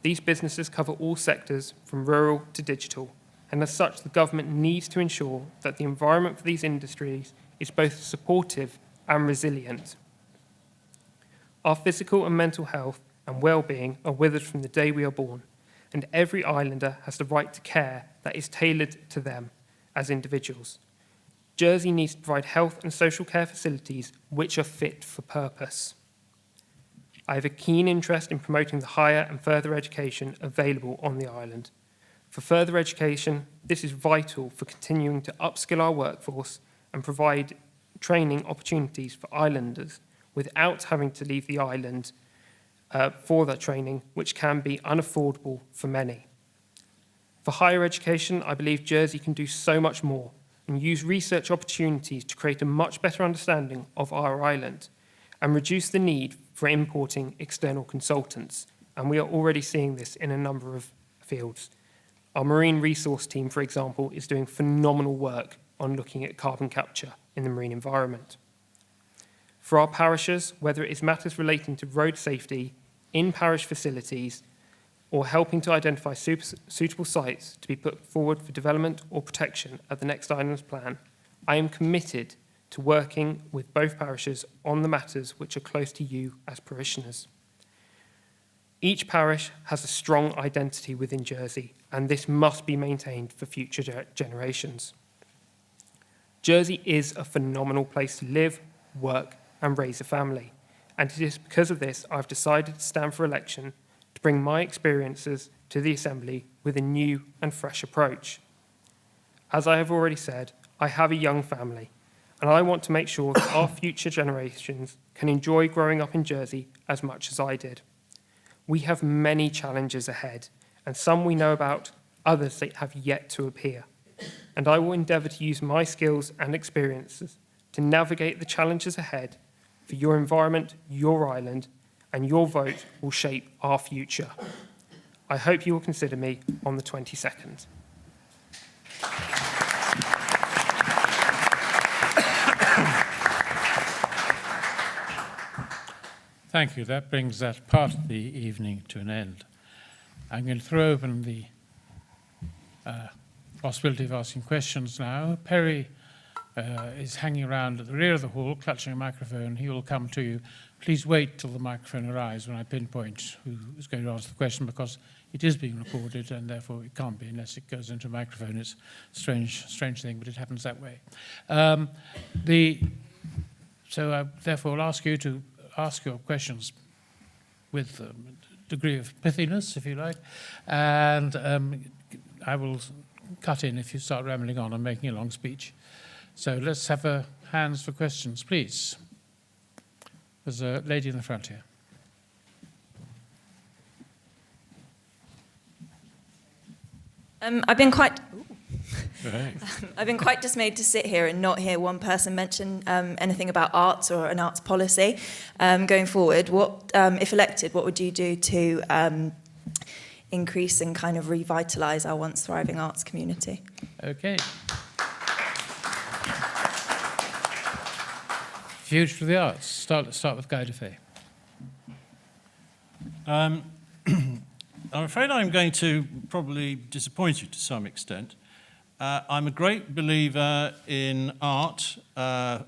These businesses cover all sectors, from rural to digital, and as such, the government needs to ensure that the environment for these industries is both supportive and resilient. Our physical and mental health and well-being are with us from the day we are born, and every islander has the right to care that is tailored to them as individuals. Jersey needs to provide health and social care facilities which are fit for purpose. I have a keen interest in promoting the higher and further education available on the island. For further education, this is vital for continuing to upskill our workforce and provide training opportunities for islanders without having to leave the island for that training, which can be unaffordable for many. For higher education, I believe Jersey can do so much more and use research opportunities to create a much better understanding of our island and reduce the need for importing external consultants. And we are already seeing this in a number of fields. Our marine resource team, for example, is doing phenomenal work on looking at carbon capture in the marine environment. For our parishes, whether it is matters relating to road safety, in-parish facilities, or helping to identify suitable sites to be put forward for development or protection at the next Islands Plan, I am committed to working with both parishes on the matters which are close to you as parishioners. Each parish has a strong identity within Jersey, and this must be maintained for future generations. Jersey is a phenomenal place to live, work, and raise a family, and it is because of this I've decided to stand for election to bring my experiences to the Assembly with a new and fresh approach. As I have already said, I have a young family, and I want to make sure that our future generations can enjoy growing up in Jersey as much as I did. We have many challenges ahead, and some we know about, others that have yet to appear. And I will endeavour to use my skills and experiences to navigate the challenges ahead for your environment, your island, and your vote will shape our future. I hope you will consider me on the 22nd. Thank you. That brings that part of the evening to an end. I'm going to throw open the possibility of asking questions now. Perry is hanging around at the rear of the hall, clutching a microphone. He will come to you. Please wait till the microphone arrives when I pinpoint who is going to answer the question, because it is being recorded and therefore it can't be unless it goes into a microphone. It's a strange thing, but it happens that way. So I therefore will ask you to ask your questions with a degree of pithiness, if you like, and I will cut in if you start rambling on and making a long speech. So let's have hands for questions, please. There's a lady in the front here. I've been quite dismayed to sit here and not hear one person mention anything about arts or an arts policy going forward. What, if elected, what would you do to increase and kind of revitalise our once thriving arts community? Okay. Future for the arts. Start with Guy Defay. I'm afraid I'm going to probably disappoint you to some extent. I'm a great believer in art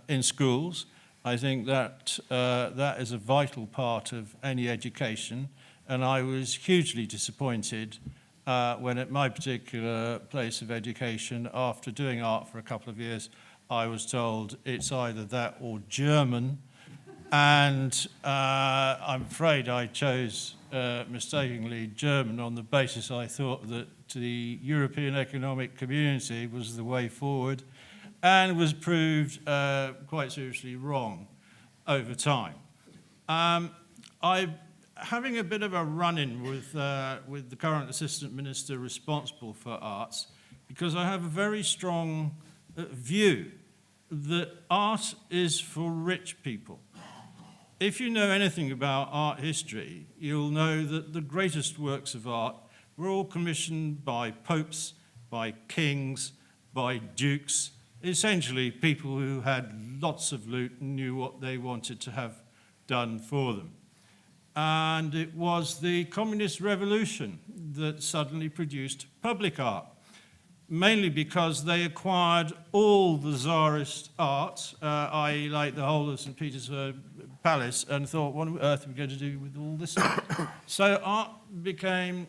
in schools. I think that that is a vital part of any education, and I was hugely disappointed when at my particular place of education, after doing art for a couple of years, I was told it's either that or German, and I'm afraid I chose mistakenly German on the basis I thought that the European Economic Community was the way forward, and was proved quite seriously wrong over time. I'm having a bit of a run-in with the current Assistant Minister responsible for arts, because I have a very strong view that art is for rich people. If you know anything about art history, you'll know that the greatest works of art were all commissioned by popes, by kings, by dukes, essentially people who had lots of loot and knew what they wanted to have done for them. And it was the Communist Revolution that suddenly produced public art, mainly because they acquired all the Tsarist art, i.e. like the whole of St. Petersburg Palace, and thought, what on earth are we going to do with all this stuff? So art became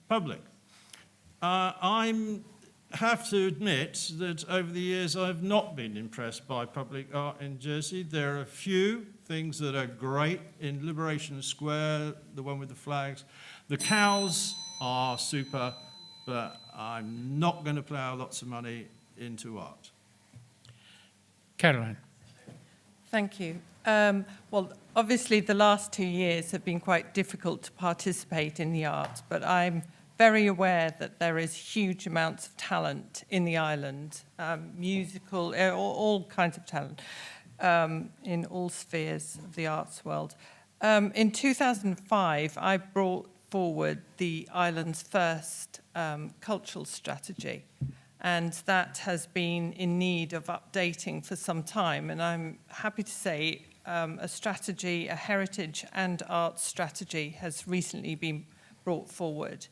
public. I have to admit that over the years I've not been impressed by public art in Jersey. There are a few things that are great in Liberation Square, the one with the flags. The cows are super, but I'm not going to plough lots of money into art. Caroline. Thank you. Well, obviously the last 2 years have been quite difficult to participate in the arts, but I'm very aware that there is huge amounts of talent in the island, musical, all kinds of talent in all spheres of the arts world. In 2005, I brought forward the island's first cultural strategy, and that has been in need of updating for some time, and I'm happy to say a strategy, a heritage and arts strategy has recently been brought forward.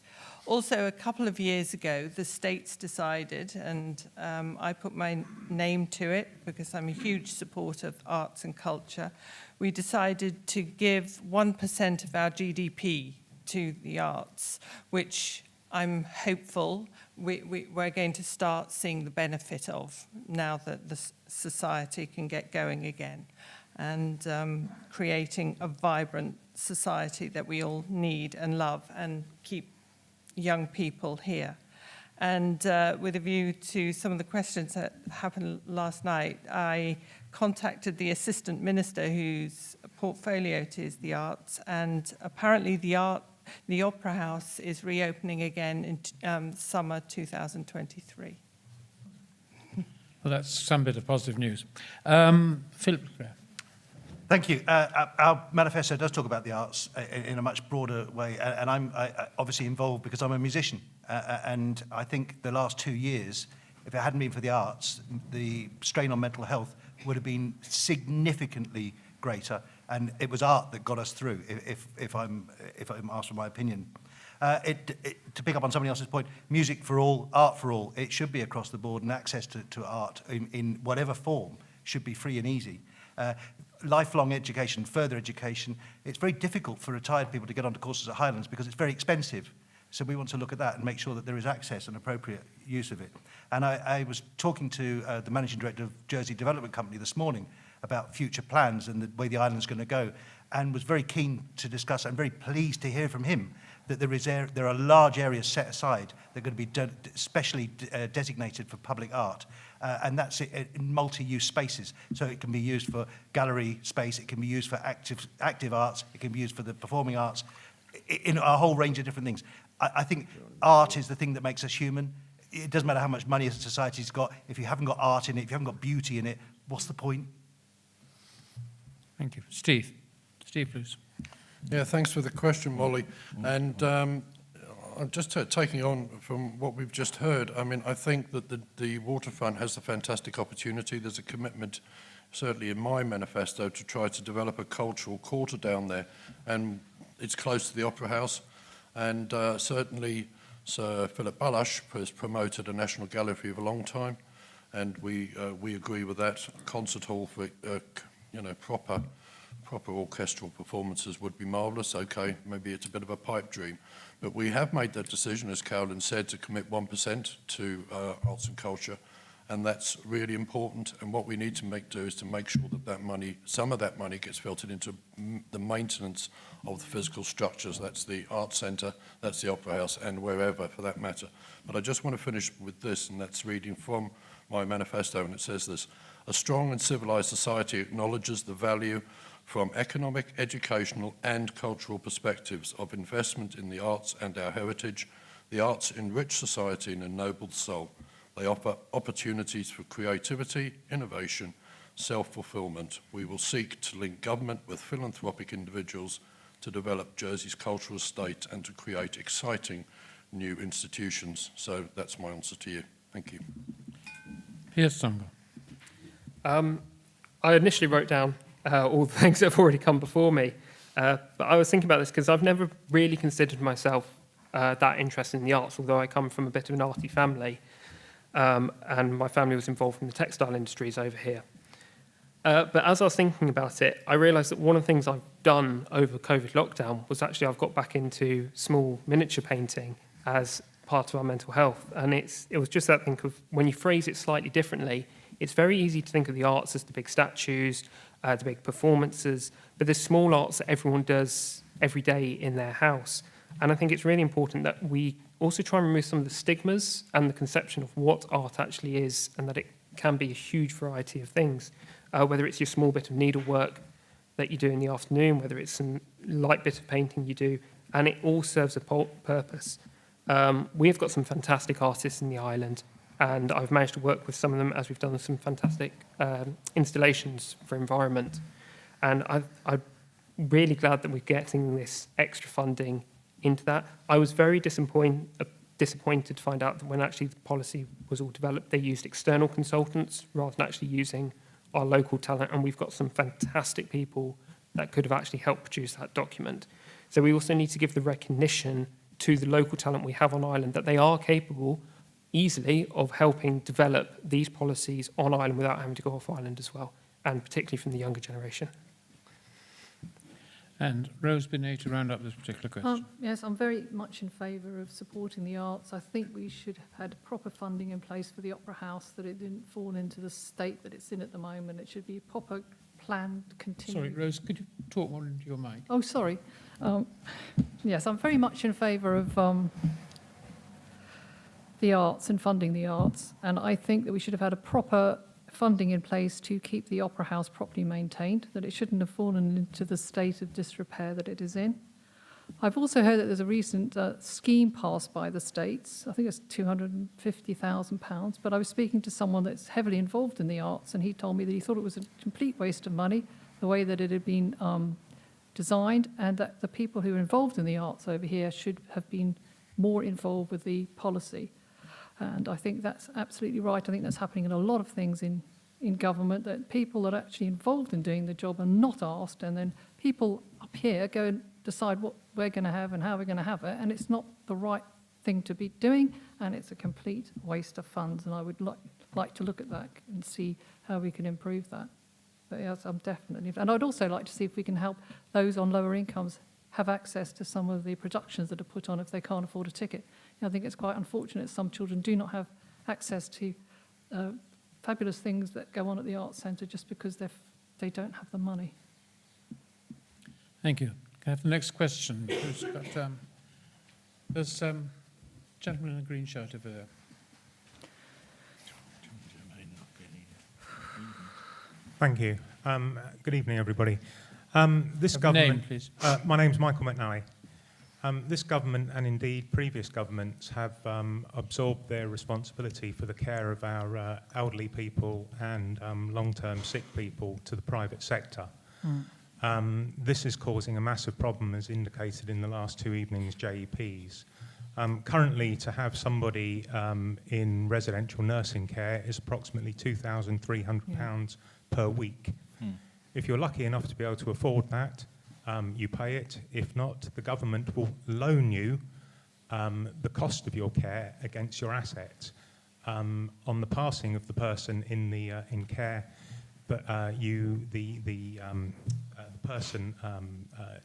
Also, a couple of years ago, the states decided, and I put my name to it because I'm a huge supporter of arts and culture, we decided to give 1% of our GDP to the arts, which I'm hopeful we're going to start seeing the benefit of now that the society can get going again, and creating a vibrant society that we all need and love and keep young people here. And with a view to some of the questions that happened last night, I contacted the Assistant Minister whose portfolio it is, the arts, and apparently the Opera House is reopening again in summer 2023. Well, that's some bit of positive news. Philip Leclaire. Thank you. Our manifesto does talk about the arts in a much broader way, and I'm obviously involved because I'm a musician. And I think the last 2 years, if it hadn't been for the arts, the strain on mental health would have been significantly greater. And it was art that got us through, if I'm asked for my opinion. To pick up on somebody else's point, music for all, art for all, it should be across the board, and access to art in whatever form should be free and easy. Lifelong education, further education, it's very difficult for retired people to get onto courses at Highlands because it's very expensive. So we want to look at that and make sure that there is access and appropriate use of it. And I was talking to the managing director of Jersey Development Company this morning about future plans and the way the island's going to go, and was very keen to discuss. I'm very pleased to hear from him that there are large areas set aside that are going to be specially designated for public art, and that's in multi-use spaces. So it can be used for gallery space, it can be used for active arts, it can be used for the performing arts, in a whole range of different things. I think art is the thing that makes us human. It doesn't matter how much money a society's got. If you haven't got art in it, if you haven't got beauty in it, what's the point? Thank you. Steve. Steve, please. Yeah, thanks for the question, Molly. And I'm just taking on from what we've just heard. I mean, I think that the waterfront has a fantastic opportunity. There's a commitment, certainly in my manifesto, to try to develop a cultural quarter down there. And it's close to the Opera House. And certainly Sir Philip Balash has promoted a National Gallery for a long time. And we agree with that. A concert hall for, proper orchestral performances would be marvellous. Okay, maybe it's a bit of a pipe dream. But we have made that decision, as Carolyn said, to commit 1% to arts and culture. And that's really important. And what we need to do is to make sure that money, some of that money gets filtered into the maintenance of the physical structures. That's the Arts Centre, that's the Opera House, and wherever for that matter. But I just want to finish with this, and that's reading from my manifesto, and it says this: a strong and civilised society acknowledges the value from economic, educational and cultural perspectives of investment in the arts and our heritage. The arts enrich society and ennoble the soul. They offer opportunities for creativity, innovation, self-fulfilment. We will seek to link government with philanthropic individuals to develop Jersey's cultural estate and to create exciting new institutions. So that's my answer to you. Thank you. Here's Sangha. I initially wrote down all the things that have already come before me, but I was thinking about this because I've never really considered myself that interested in the arts, although I come from a bit of an arty family. And my family was involved in the textile industries over here. But as I was thinking about it, I realised that one of the things I've done over COVID lockdown was actually I've got back into small miniature painting as part of our mental health. And it was just that thing of when you phrase it slightly differently, it's very easy to think of the arts as the big statues, the big performances, but there's small arts that everyone does every day in their house. And I think it's really important that we also try and remove some of the stigmas and the conception of what art actually is, and that it can be a huge variety of things, whether it's your small bit of needlework that you do in the afternoon, whether it's some light bit of painting you do, and it all serves a purpose. We've got some fantastic artists in the island, and I've managed to work with some of them as we've done some fantastic installations for environment. And I'm really glad that we're getting this extra funding into that. I was very disappointed to find out that when actually the policy was all developed, they used external consultants rather than actually using our local talent, and we've got some fantastic people that could have actually helped produce that document. So we also need to give the recognition to the local talent we have on island that they are capable easily of helping develop these policies on island without having to go off island as well, and particularly from the younger generation. And Rose Binay to round up this particular question. Yes, I'm very much in favour of supporting the arts. I think we should have had proper funding in place for the Opera House, that it didn't fall into the state that it's in at the moment. It should be a proper planned continuing. Sorry, Rose, could you talk more into your mic? Oh, sorry. Yes, I'm very much in favour of the arts and funding the arts. And I think that we should have had a proper funding in place to keep the Opera House properly maintained, that it shouldn't have fallen into the state of disrepair that it is in. I've also heard that there's a recent scheme passed by the states. I think it's £250,000. But I was speaking to someone that's heavily involved in the arts, and he told me that he thought it was a complete waste of money, the way that it had been designed, and that the people who are involved in the arts over here should have been more involved with the policy. And I think that's absolutely right. I think that's happening in a lot of things in government, that people that are actually involved in doing the job are not asked, and then people up here go and decide what we're going to have and how we're going to have it, and it's not the right thing to be doing, and it's a complete waste of funds, and I would like to look at that and see how we can improve that. But yes, I'm definitely, and I'd also like to see if we can help those on lower incomes have access to some of the productions that are put on if they can't afford a ticket. I think it's quite unfortunate some children do not have access to fabulous things that go on at the Arts Centre just because they don't have the money. Thank you. Can I have the next question? Who's got, there's gentleman in a green shirt over there. Thank you. Good evening, everybody. This Have a government, name, please. My name's Michael McNally. This government, and indeed previous governments, have absorbed their responsibility for the care of our elderly people and long-term sick people to the private sector. This is causing a massive problem, as indicated in the last two evenings' JEPs. Currently, to have somebody in residential nursing care is approximately £2,300 per week. If you're lucky enough to be able to afford that, you pay it. If not, the government will loan you the cost of your care against your assets. On the passing of the person in care, but the person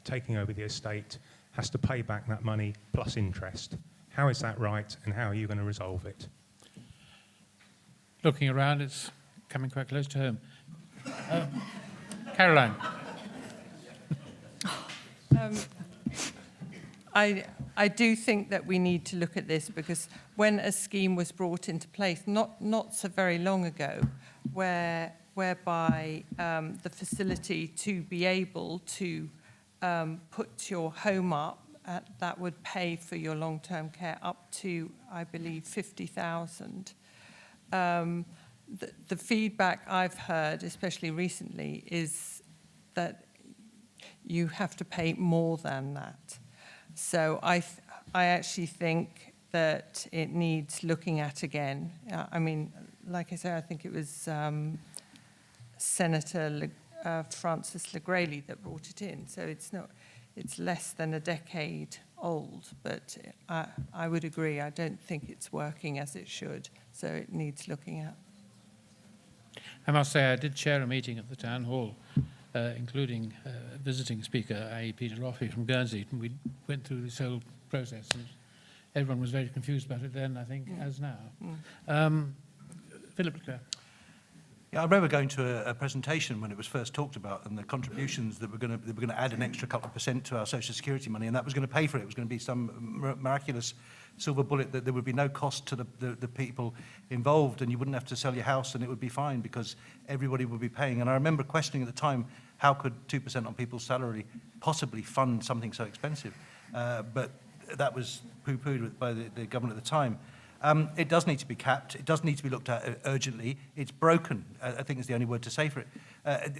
taking over the estate has to pay back that money plus interest. How is that right, and how are you going to resolve it? Looking around, it's coming quite close to home. Caroline. I do think that we need to look at this, because when a scheme was brought into place not so very long ago, whereby the facility to be able to put your home up, that would pay for your long-term care up to, I believe, 50,000. The feedback I've heard, especially recently, is that you have to pay more than that. So I actually think that it needs looking at again. I mean, like I say, I think it was Senator Francis LeGraley that brought it in. So it's less than a decade old, but I would agree. I don't think it's working as it should, so it needs looking at. I must say I did chair a meeting at the town hall, including visiting speaker, i.e. Peter Roffey from Guernsey, and we went through this whole process, and everyone was very confused about it then, I think, as now. Philip Leclaire. Yeah, I remember going to a presentation when it was first talked about, and the contributions that were going to add an extra couple of % to our social security money, and that was going to pay for it. It was going to be some miraculous silver bullet that there would be no cost to the people involved, and you wouldn't have to sell your house, and it would be fine because everybody would be paying. And I remember questioning at the time, how could 2% on people's salary possibly fund something so expensive? But that was poo-pooed by the government at the time. It does need to be capped. It does need to be looked at urgently. It's broken, I think is the only word to say for it.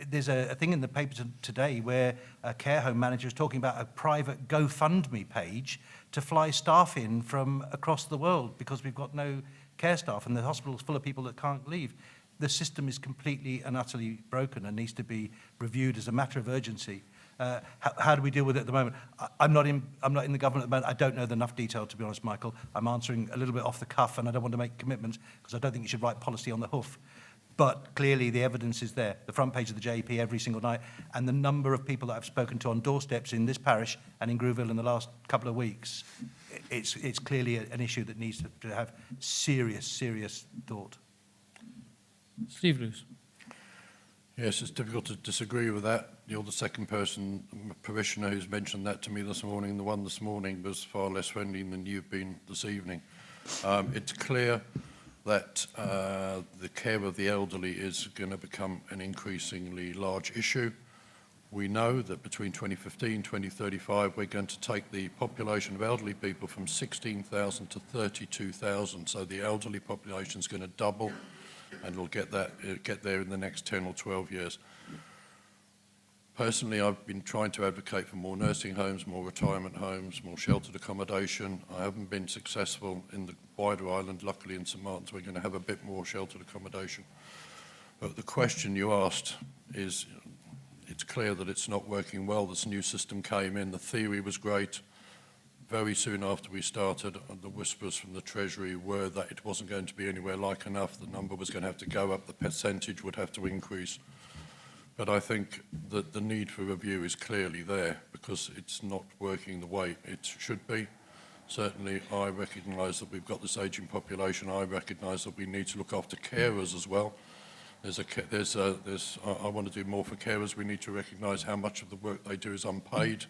There's a thing in the paper today where a care home manager is talking about a private GoFundMe page to fly staff in from across the world because we've got no care staff and the hospital's full of people that can't leave. The system is completely and utterly broken and needs to be reviewed as a matter of urgency. How do we deal with it at the moment? I'm not in the government at the moment. I don't know enough detail, to be honest, Michael. I'm answering a little bit off the cuff, and I don't want to make commitments because I don't think you should write policy on the hoof. But clearly the evidence is there, the front page of the JP every single night, and the number of people that I've spoken to on doorsteps in this parish and in Grouville in the last couple of weeks, it's clearly an issue that needs to have serious thought. Steve Luce. Yes, it's difficult to disagree with that. You're the second person, parishioner, who's mentioned that to me this morning. The one this morning was far less friendly than you've been this evening. It's clear that the care of the elderly is going to become an increasingly large issue. We know that between 2015 and 2035, we're going to take the population of elderly people from 16,000 to 32,000. So the elderly population is going to double, and it'll get there in the next 10 or 12 years. Personally, I've been trying to advocate for more nursing homes, more retirement homes, more sheltered accommodation. I haven't been successful in the wider island. Luckily in St Martin's, we're going to have a bit more sheltered accommodation. But the question you asked is, it's clear that it's not working well. This new system came in. The theory was great. Very soon after we started, the whispers from the Treasury were that it wasn't going to be anywhere like enough. The number was going to have to go up. The percentage would have to increase. But I think that the need for review is clearly there because it's not working the way it should be. Certainly, I recognise that we've got this ageing population. I recognise that we need to look after carers as well. I want to do more for carers. We need to recognise how much of the work they do is unpaid.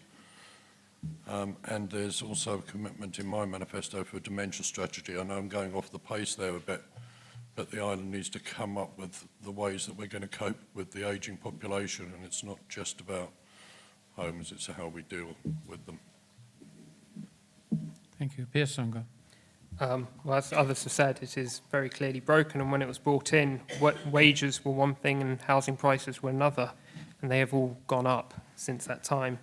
And there's also a commitment in my manifesto for a dementia strategy. I know I'm going off the pace there a bit, but the island needs to come up with the ways that we're going to cope with the ageing population, and it's not just about homes, it's how we deal with them. Thank you. Piers Songa. Well, as others have said, it is very clearly broken, and when it was brought in, wages were one thing and housing prices were another, and they have all gone up since that time.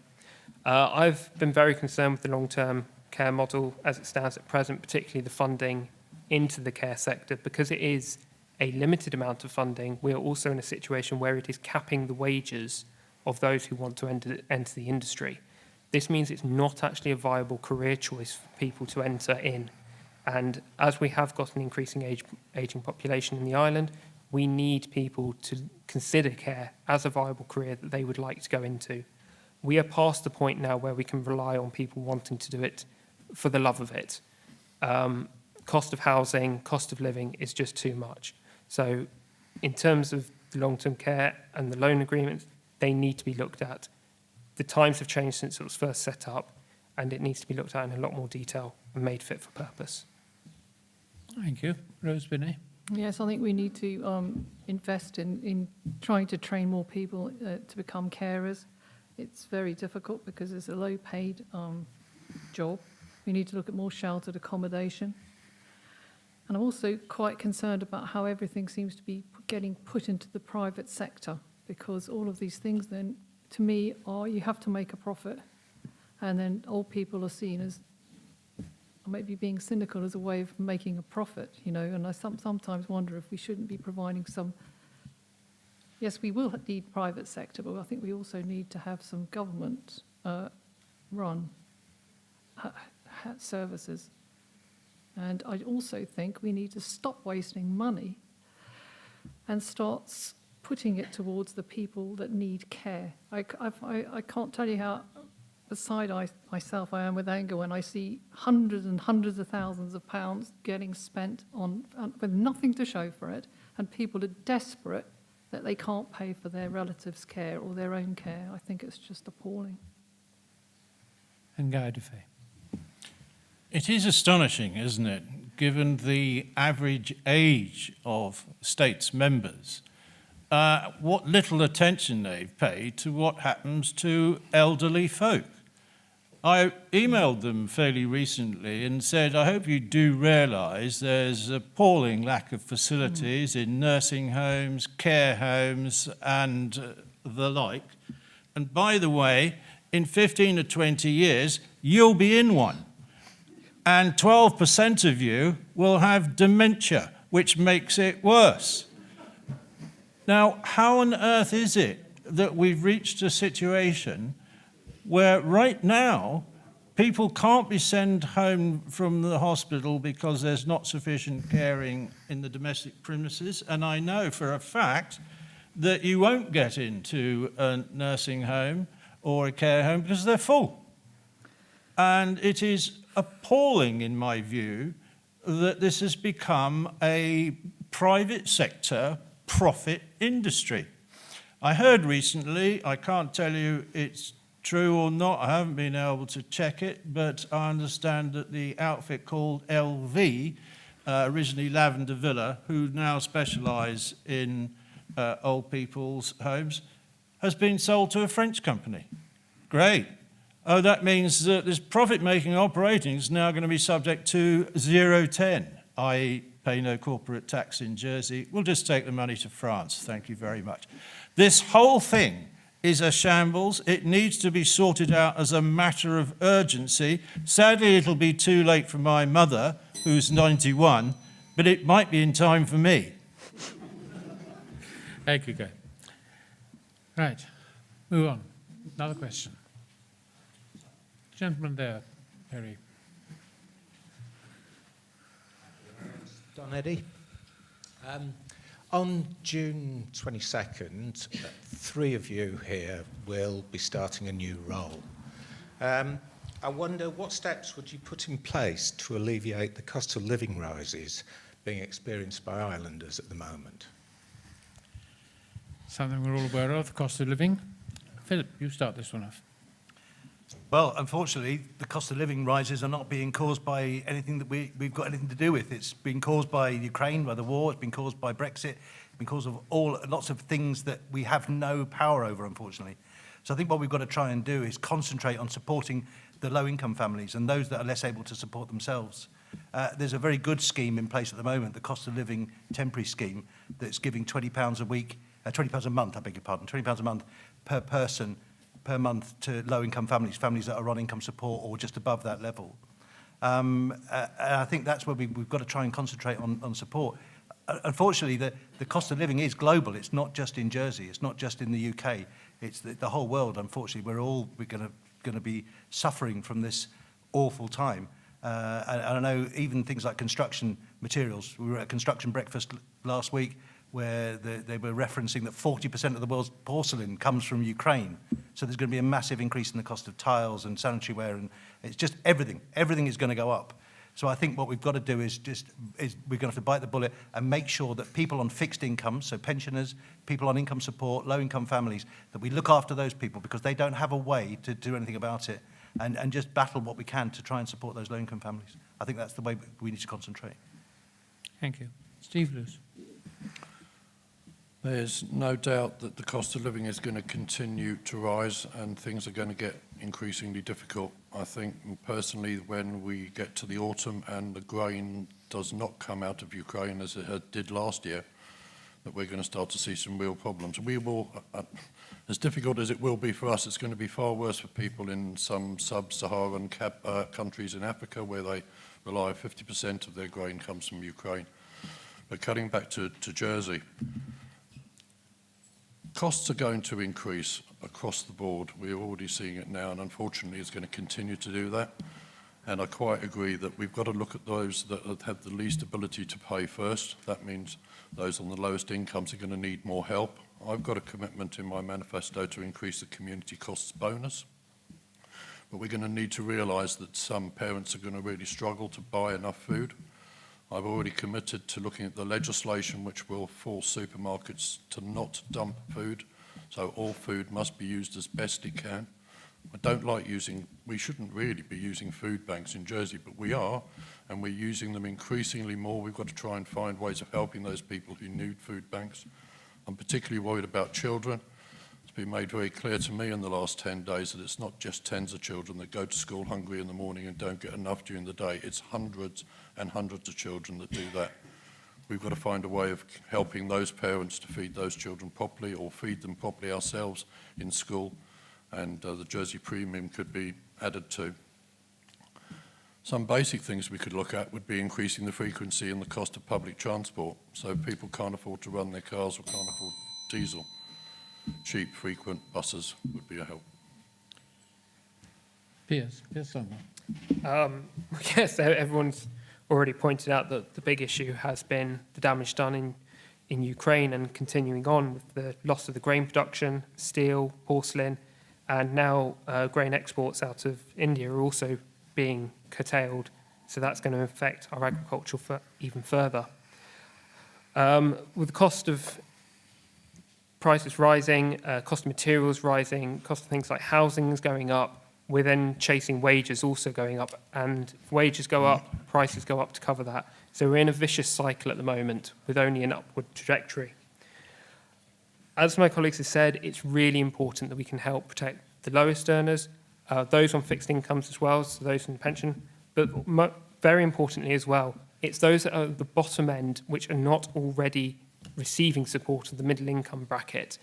I've been very concerned with the long-term care model as it stands at present, particularly the funding into the care sector, because it is a limited amount of funding. We are also in a situation where it is capping the wages of those who want to enter the industry. This means it's not actually a viable career choice for people to enter in. And as we have got an increasing ageing population in the island, we need people to consider care as a viable career that they would like to go into. We are past the point now where we can rely on people wanting to do it for the love of it. Cost of housing, cost of living is just too much. So in terms of the long-term care and the loan agreements, they need to be looked at. The times have changed since it was first set up, and it needs to be looked at in a lot more detail and made fit for purpose. Thank you. Rose Binay. Yes, I think we need to invest in trying to train more people to become carers. It's very difficult because it's a low-paid job. We need to look at more sheltered accommodation. And I'm also quite concerned about how everything seems to be getting put into the private sector, because all of these things then, to me, are you have to make a profit, and then old people are seen as maybe being cynical as a way of making a profit, you know, and I sometimes wonder if we shouldn't be providing some. Yes, we will need private sector, but I think we also need to have some government run services. And I also think we need to stop wasting money and start putting it towards the people that need care. I can't tell you how beside myself I am with anger when I see hundreds and hundreds of thousands of pounds getting spent on with nothing to show for it, and people are desperate that they can't pay for their relatives' care or their own care. I think it's just appalling. And Guy Dufay. It is astonishing, isn't it, given the average age of states members, what little attention they've paid to what happens to elderly folk. I emailed them fairly recently and said, I hope you do realise there's appalling lack of facilities in nursing homes, care homes and the like. And by the way, in 15 or 20 years, you'll be in one. And 12% of you will have dementia, which makes it worse. Now, how on earth is it that we've reached a situation where right now people can't be sent home from the hospital because there's not sufficient caring in the domestic premises? And I know for a fact that you won't get into a nursing home or a care home because they're full. And it is appalling, in my view, that this has become a private sector profit industry. I heard recently, I can't tell you it's true or not, I haven't been able to check it, but I understand that the outfit called LV, originally Lavender Villa, who now specialise in old people's homes, has been sold to a French company. Great. Oh, that means that this profit-making operating is now going to be subject to 010, i.e. pay no corporate tax in Jersey. We'll just take the money to France. Thank you very much. This whole thing is a shambles. It needs to be sorted out as a matter of urgency. Sadly, it'll be too late for my mother, who's 91, but it might be in time for me. Thank you, Guy. Right, move on. Another question. Gentleman there, Perry. Don Eddy. On June 22nd, three of you here will be starting a new role. I wonder what steps would you put in place to alleviate the cost of living rises being experienced by islanders at the moment? Something we're all aware of, the cost of living. Philip, you start this one off. Well, unfortunately, the cost of living rises are not being caused by anything that we've got anything to do with. It's been caused by Ukraine, by the war. It's been caused by Brexit. It's been caused of lots of things that we have no power over, unfortunately. So I think what we've got to try and do is concentrate on supporting the low-income families and those that are less able to support themselves. There's a very good scheme in place at the moment, the cost of living temporary scheme, that's giving £20 a week, £20 a month, I beg your pardon, £20 a month per person per month to low-income families, families that are on income support or just above that level. And I think that's where we've got to try and concentrate on support. Unfortunately, the cost of living is global. It's not just in Jersey. It's not just in the UK. It's the whole world, unfortunately. We're going to be suffering from this awful time. And I know even things like construction materials. We were at a construction breakfast last week where they were referencing that 40% of the world's porcelain comes from Ukraine. So there's going to be a massive increase in the cost of tiles and sanitary ware, and it's just everything. Everything is going to go up. So I think what we've got to do is we're going to have to bite the bullet and make sure that people on fixed incomes, so pensioners, people on income support, low-income families, that we look after those people because they don't have a way to do anything about it, and just battle what we can to try and support those low-income families. I think that's the way we need to concentrate. Thank you. Steve Lewis. There's no doubt that the cost of living is going to continue to rise and things are going to get increasingly difficult. I think personally when we get to the autumn and the grain does not come out of Ukraine as it did last year, that we're going to start to see some real problems. We will, as difficult as it will be for us, it's going to be far worse for people in some sub-Saharan countries in Africa where they rely 50% of their grain comes from Ukraine. But cutting back to Jersey, costs are going to increase across the board. We're already seeing it now, and unfortunately it's going to continue to do that. And I quite agree that we've got to look at those that have the least ability to pay first. That means those on the lowest incomes are going to need more help. I've got a commitment in my manifesto to increase the community costs bonus. But we're going to need to realise that some parents are going to really struggle to buy enough food. I've already committed to looking at the legislation which will force supermarkets to not dump food, so all food must be used as best it can. I don't like we shouldn't really be using food banks in Jersey, but we are, and we're using them increasingly more. We've got to try and find ways of helping those people who need food banks. I'm particularly worried about children. It's been made very clear to me in the last 10 days that it's not just tens of children that go to school hungry in the morning and don't get enough during the day. It's hundreds and hundreds of children that do that. We've got to find a way of helping those parents to feed those children properly or feed them properly ourselves in school, and the Jersey Premium could be added to. Some basic things we could look at would be increasing the frequency and the cost of public transport, so people can't afford to run their cars or can't afford diesel. Cheap, frequent buses would be a help. Piers Songman. Yes, everyone's already pointed out that the big issue has been the damage done in Ukraine and continuing on with the loss of the grain production, steel, porcelain, and now grain exports out of India are also being curtailed. So that's going to affect our agriculture even further. With the cost of prices rising, cost of materials rising, cost of things like housing is going up. We're then chasing wages also going up, and if wages go up, prices go up to cover that. So we're in a vicious cycle at the moment with only an upward trajectory. As my colleagues have said, it's really important that we can help protect the lowest earners, those on fixed incomes as well, so those on pension, but very importantly as well, it's those that are at the bottom end which are not already receiving support of the middle income bracket.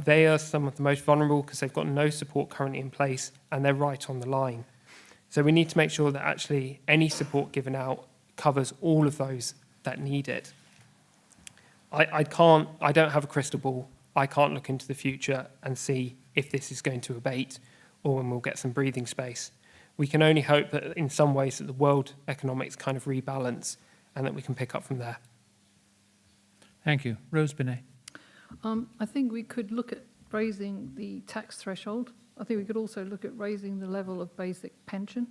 They are some of the most vulnerable because they've got no support currently in place and they're right on the line. So we need to make sure that actually any support given out covers all of those that need it. I don't have a crystal ball. I can't look into the future and see if this is going to abate or when we'll get some breathing space. We can only hope that in some ways that the world economics kind of rebalance and that we can pick up from there. Thank you. Rose Binay. I think we could look at raising the tax threshold. I think we could also look at raising the level of basic pension.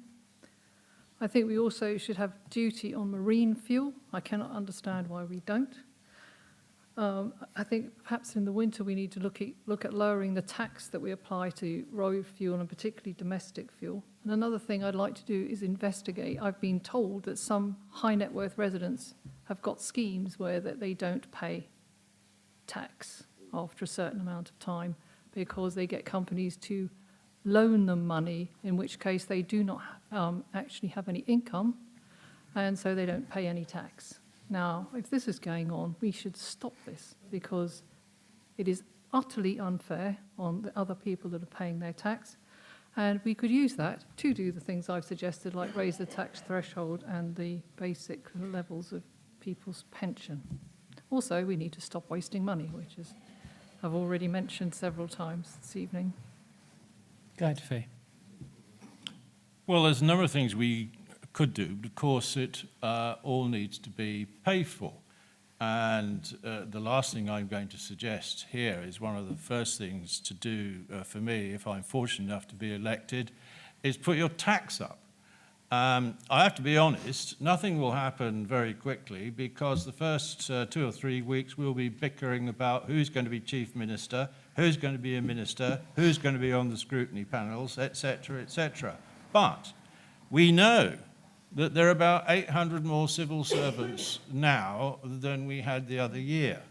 I think we also should have duty on marine fuel. I cannot understand why we don't. I think perhaps in the winter we need to look at lowering the tax that we apply to road fuel and particularly domestic fuel. And another thing I'd like to do is investigate. I've been told that some high net worth residents have got schemes where that they don't pay tax after a certain amount of time because they get companies to loan them money, in which case they do not actually have any income, and so they don't pay any tax. Now, if this is going on, we should stop this because it is utterly unfair on the other people that are paying their tax, and we could use that to do the things I've suggested, like raise the tax threshold and the basic levels of people's pension. Also, we need to stop wasting money, which is, I've already mentioned several times this evening. Guy Fay. Well, there's a number of things we could do, but of course it all needs to be paid for. And the last thing I'm going to suggest here is one of the first things to do for me, if I'm fortunate enough to be elected, is put your tax up. I have to be honest, nothing will happen very quickly because the first 2 or 3 weeks we'll be bickering about who's going to be chief minister, who's going to be a minister, who's going to be on the scrutiny panels, etc., etc. But we know that there are about 800 more civil servants now than we had the other year,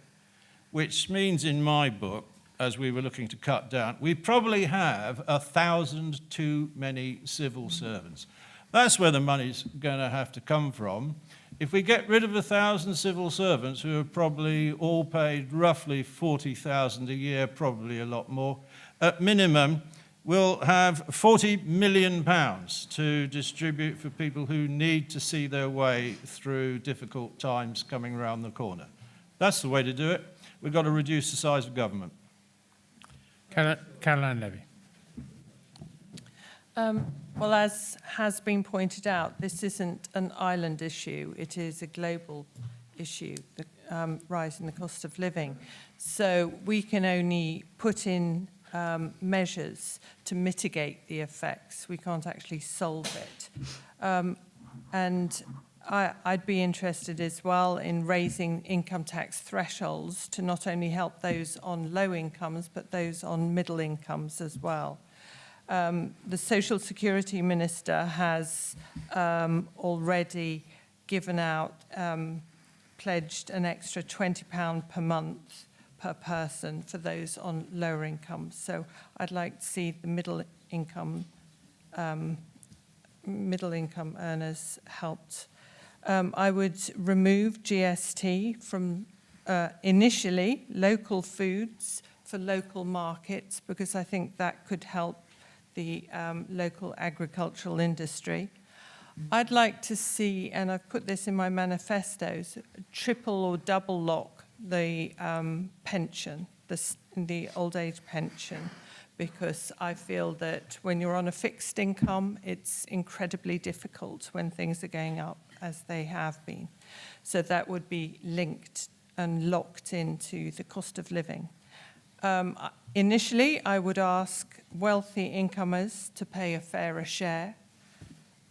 which means in my book, as we were looking to cut down, we probably have 1,000 too many civil servants. That's where the money's going to have to come from. If we get rid of 1,000 civil servants who are probably all paid roughly 40,000 a year, probably a lot more, at minimum, we'll have £40 million to distribute for people who need to see their way through difficult times coming around the corner. That's the way to do it. We've got to reduce the size of government. Caroline Levy. Well, as has been pointed out, this isn't an island issue. It is a global issue, the rise in the cost of living. So we can only put in measures to mitigate the effects. We can't actually solve it. And I'd be interested as well in raising income tax thresholds to not only help those on low incomes, but those on middle incomes as well. The Social Security Minister has already given out, pledged an extra £20 per month per person for those on lower incomes. So I'd like to see the middle income earners helped. I would remove GST from initially local foods for local markets because I think that could help the local agricultural industry. I'd like to see, and I've put this in my manifestos, triple or double lock the pension, the old age pension, because I feel that when you're on a fixed income, it's incredibly difficult when things are going up as they have been. So that would be linked and locked into the cost of living. Initially, I would ask wealthy incomers to pay a fairer share.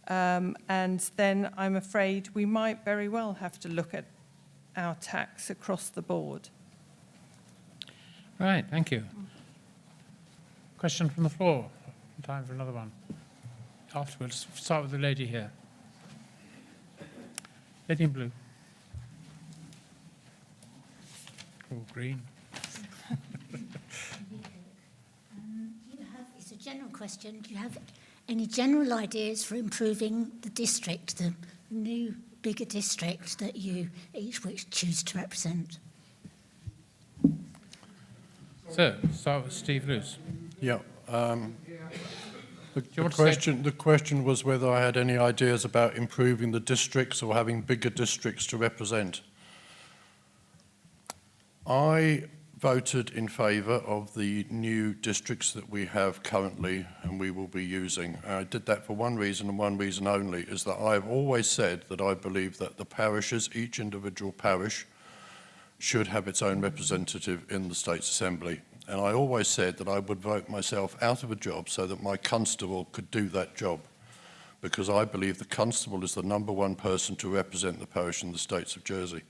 And then I'm afraid we might very well have to look at our tax across the board. Right, thank you. Question from the floor. Time for another one. Afterwards, start with the lady here. Lady in blue. Or green. It's a general question. Do you have any general ideas for improving the district, the new, bigger district that you each which choose to represent? So, start with Steve Luce. Yeah. you want to say- The question was whether I had any ideas about improving the districts or having bigger districts to represent. I voted in favour of the new districts that we have currently and we will be using. I did that for one reason and one reason only, is that I've always said that I believe that the parishes, each individual parish, should have its own representative in the States Assembly. And I always said that I would vote myself out of a job so that my constable could do that job, because I believe the constable is the #1 person to represent the parish in the States of Jersey.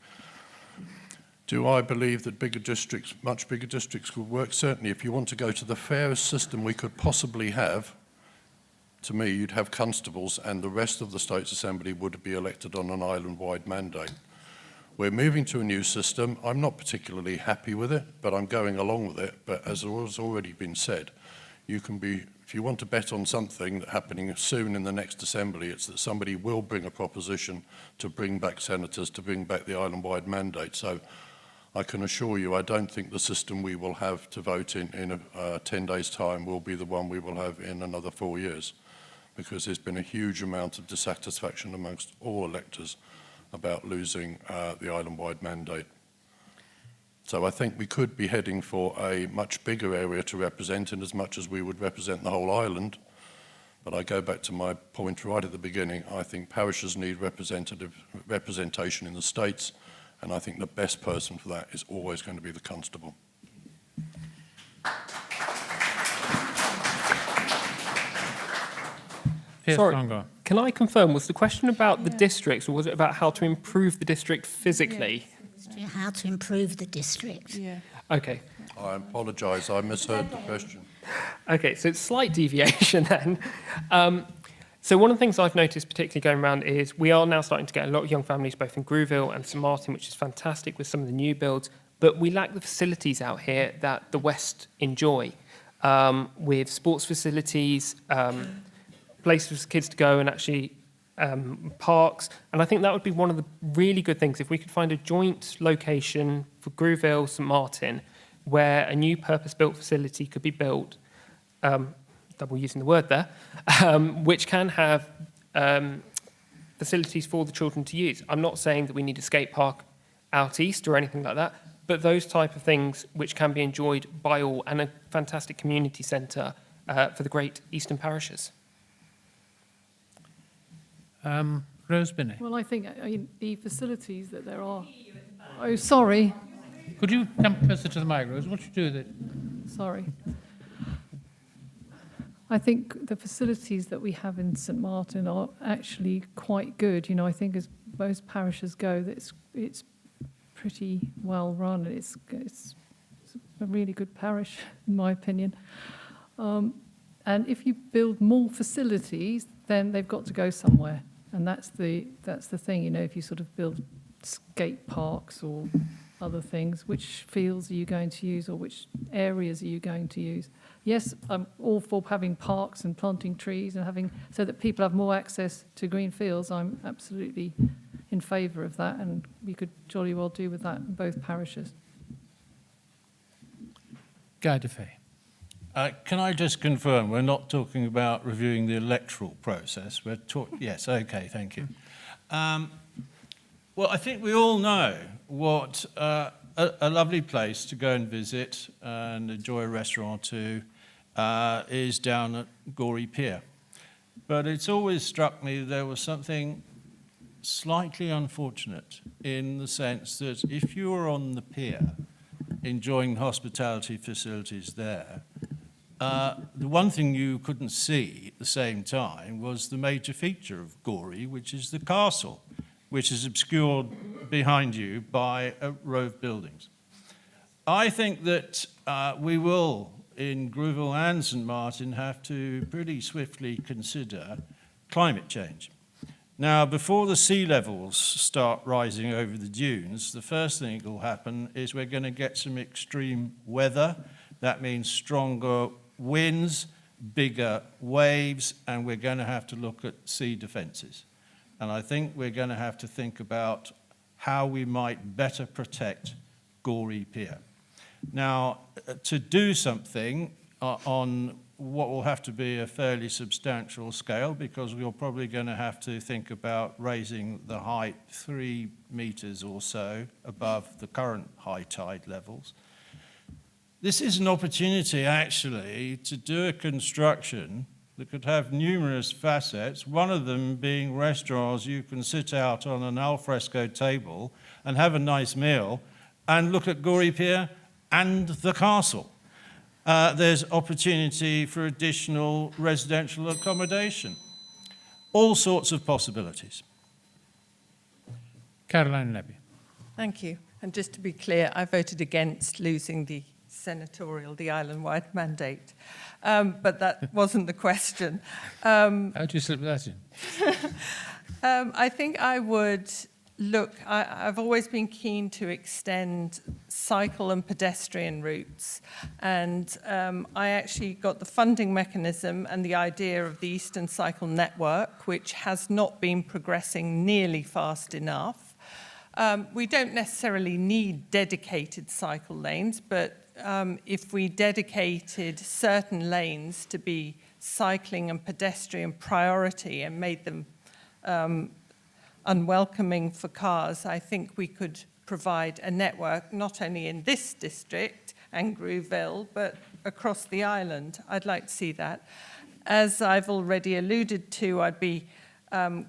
Do I believe that bigger districts, much bigger districts, could work? Certainly. If you want to go to the fairest system we could possibly have, to me, you'd have constables and the rest of the States Assembly would be elected on an island-wide mandate. We're moving to a new system. I'm not particularly happy with it, but I'm going along with it. But as has already been said, you can be, if you want to bet on something happening soon in the next Assembly, it's that somebody will bring a proposition to bring back senators, to bring back the island-wide mandate. So I can assure you, I don't think the system we will have to vote in 10 days' time will be the one we will have in another 4 years, because there's been a huge amount of dissatisfaction amongst all electors about losing the island-wide mandate. So I think we could be heading for a much bigger area to represent in as much as we would represent the whole island. But I go back to my point right at the beginning. I think parishes need representation in the states, and I think the best person for that is always going to be the constable. Sorry, Longer. can I confirm, was the question about the districts, or was it about how to improve the district physically? How to improve the district? Yeah. Okay. I apologise, I misheard the question. Okay, so it's slight deviation then. So one of the things I've noticed particularly going around is we are now starting to get a lot of young families both in Grouville and St Martin, which is fantastic with some of the new builds, but we lack the facilities out here that the West enjoy, with sports facilities, places for kids to go and actually parks. And I think that would be one of the really good things if we could find a joint location for Grouville, St Martin, where a new purpose-built facility could be built, double using the word there, which can have facilities for the children to use. I'm not saying that we need a skate park out east or anything like that, but those type of things which can be enjoyed by all, and a fantastic community centre for the great eastern parishes. Rose Binay. Well, I think the facilities that there are... Oh, sorry. Could you come closer to the mic, Rose? What do you do with it? Sorry. I think the facilities that we have in St Martin are actually quite good. You know, I think as most parishes go, it's pretty well run. It's a really good parish, in my opinion. And if you build more facilities, then they've got to go somewhere. And that's the thing, you know, if you sort of build skate parks or other things, which fields are you going to use or which areas are you going to use? Yes, I'm all for having parks and planting trees and having so that people have more access to green fields. I'm absolutely in favour of that, and we could jolly well do with that in both parishes. Guy Defay. Can I just confirm, we're not talking about reviewing the electoral process. Yes, okay, thank you. Well, I think we all know what a lovely place to go and visit and enjoy a restaurant or two is down at Gorey Pier. But it's always struck me there was something slightly unfortunate in the sense that if you were on the pier enjoying hospitality facilities there, the one thing you couldn't see at the same time was the major feature of Gorey, which is the castle, which is obscured behind you by a row of buildings. I think that we will, in Grouville and St Martin, have to pretty swiftly consider climate change. Now, before the sea levels start rising over the dunes, the first thing that will happen is we're going to get some extreme weather. That means stronger winds, bigger waves, and we're going to have to look at sea defences. And I think we're going to have to think about how we might better protect Gorey Pier. Now, to do something on what will have to be a fairly substantial scale, because we're probably going to have to think about raising the height 3 metres or so above the current high tide levels. This is an opportunity, actually, to do a construction that could have numerous facets, one of them being restaurants you can sit out on an alfresco table and have a nice meal and look at Gorey Pier and the castle. There's opportunity for additional residential accommodation. All sorts of possibilities. Caroline Levy. Thank you. And just to be clear, I voted against losing the island-wide mandate. But that wasn't the question. How do you slip that in? I think I would look, I've always been keen to extend cycle and pedestrian routes. And I actually got the funding mechanism and the idea of the Eastern Cycle Network, which has not been progressing nearly fast enough. We don't necessarily need dedicated cycle lanes, but if we dedicated certain lanes to be cycling and pedestrian priority and made them unwelcoming for cars, I think we could provide a network not only in this district and Grouville, but across the island. I'd like to see that. As I've already alluded to, I'd be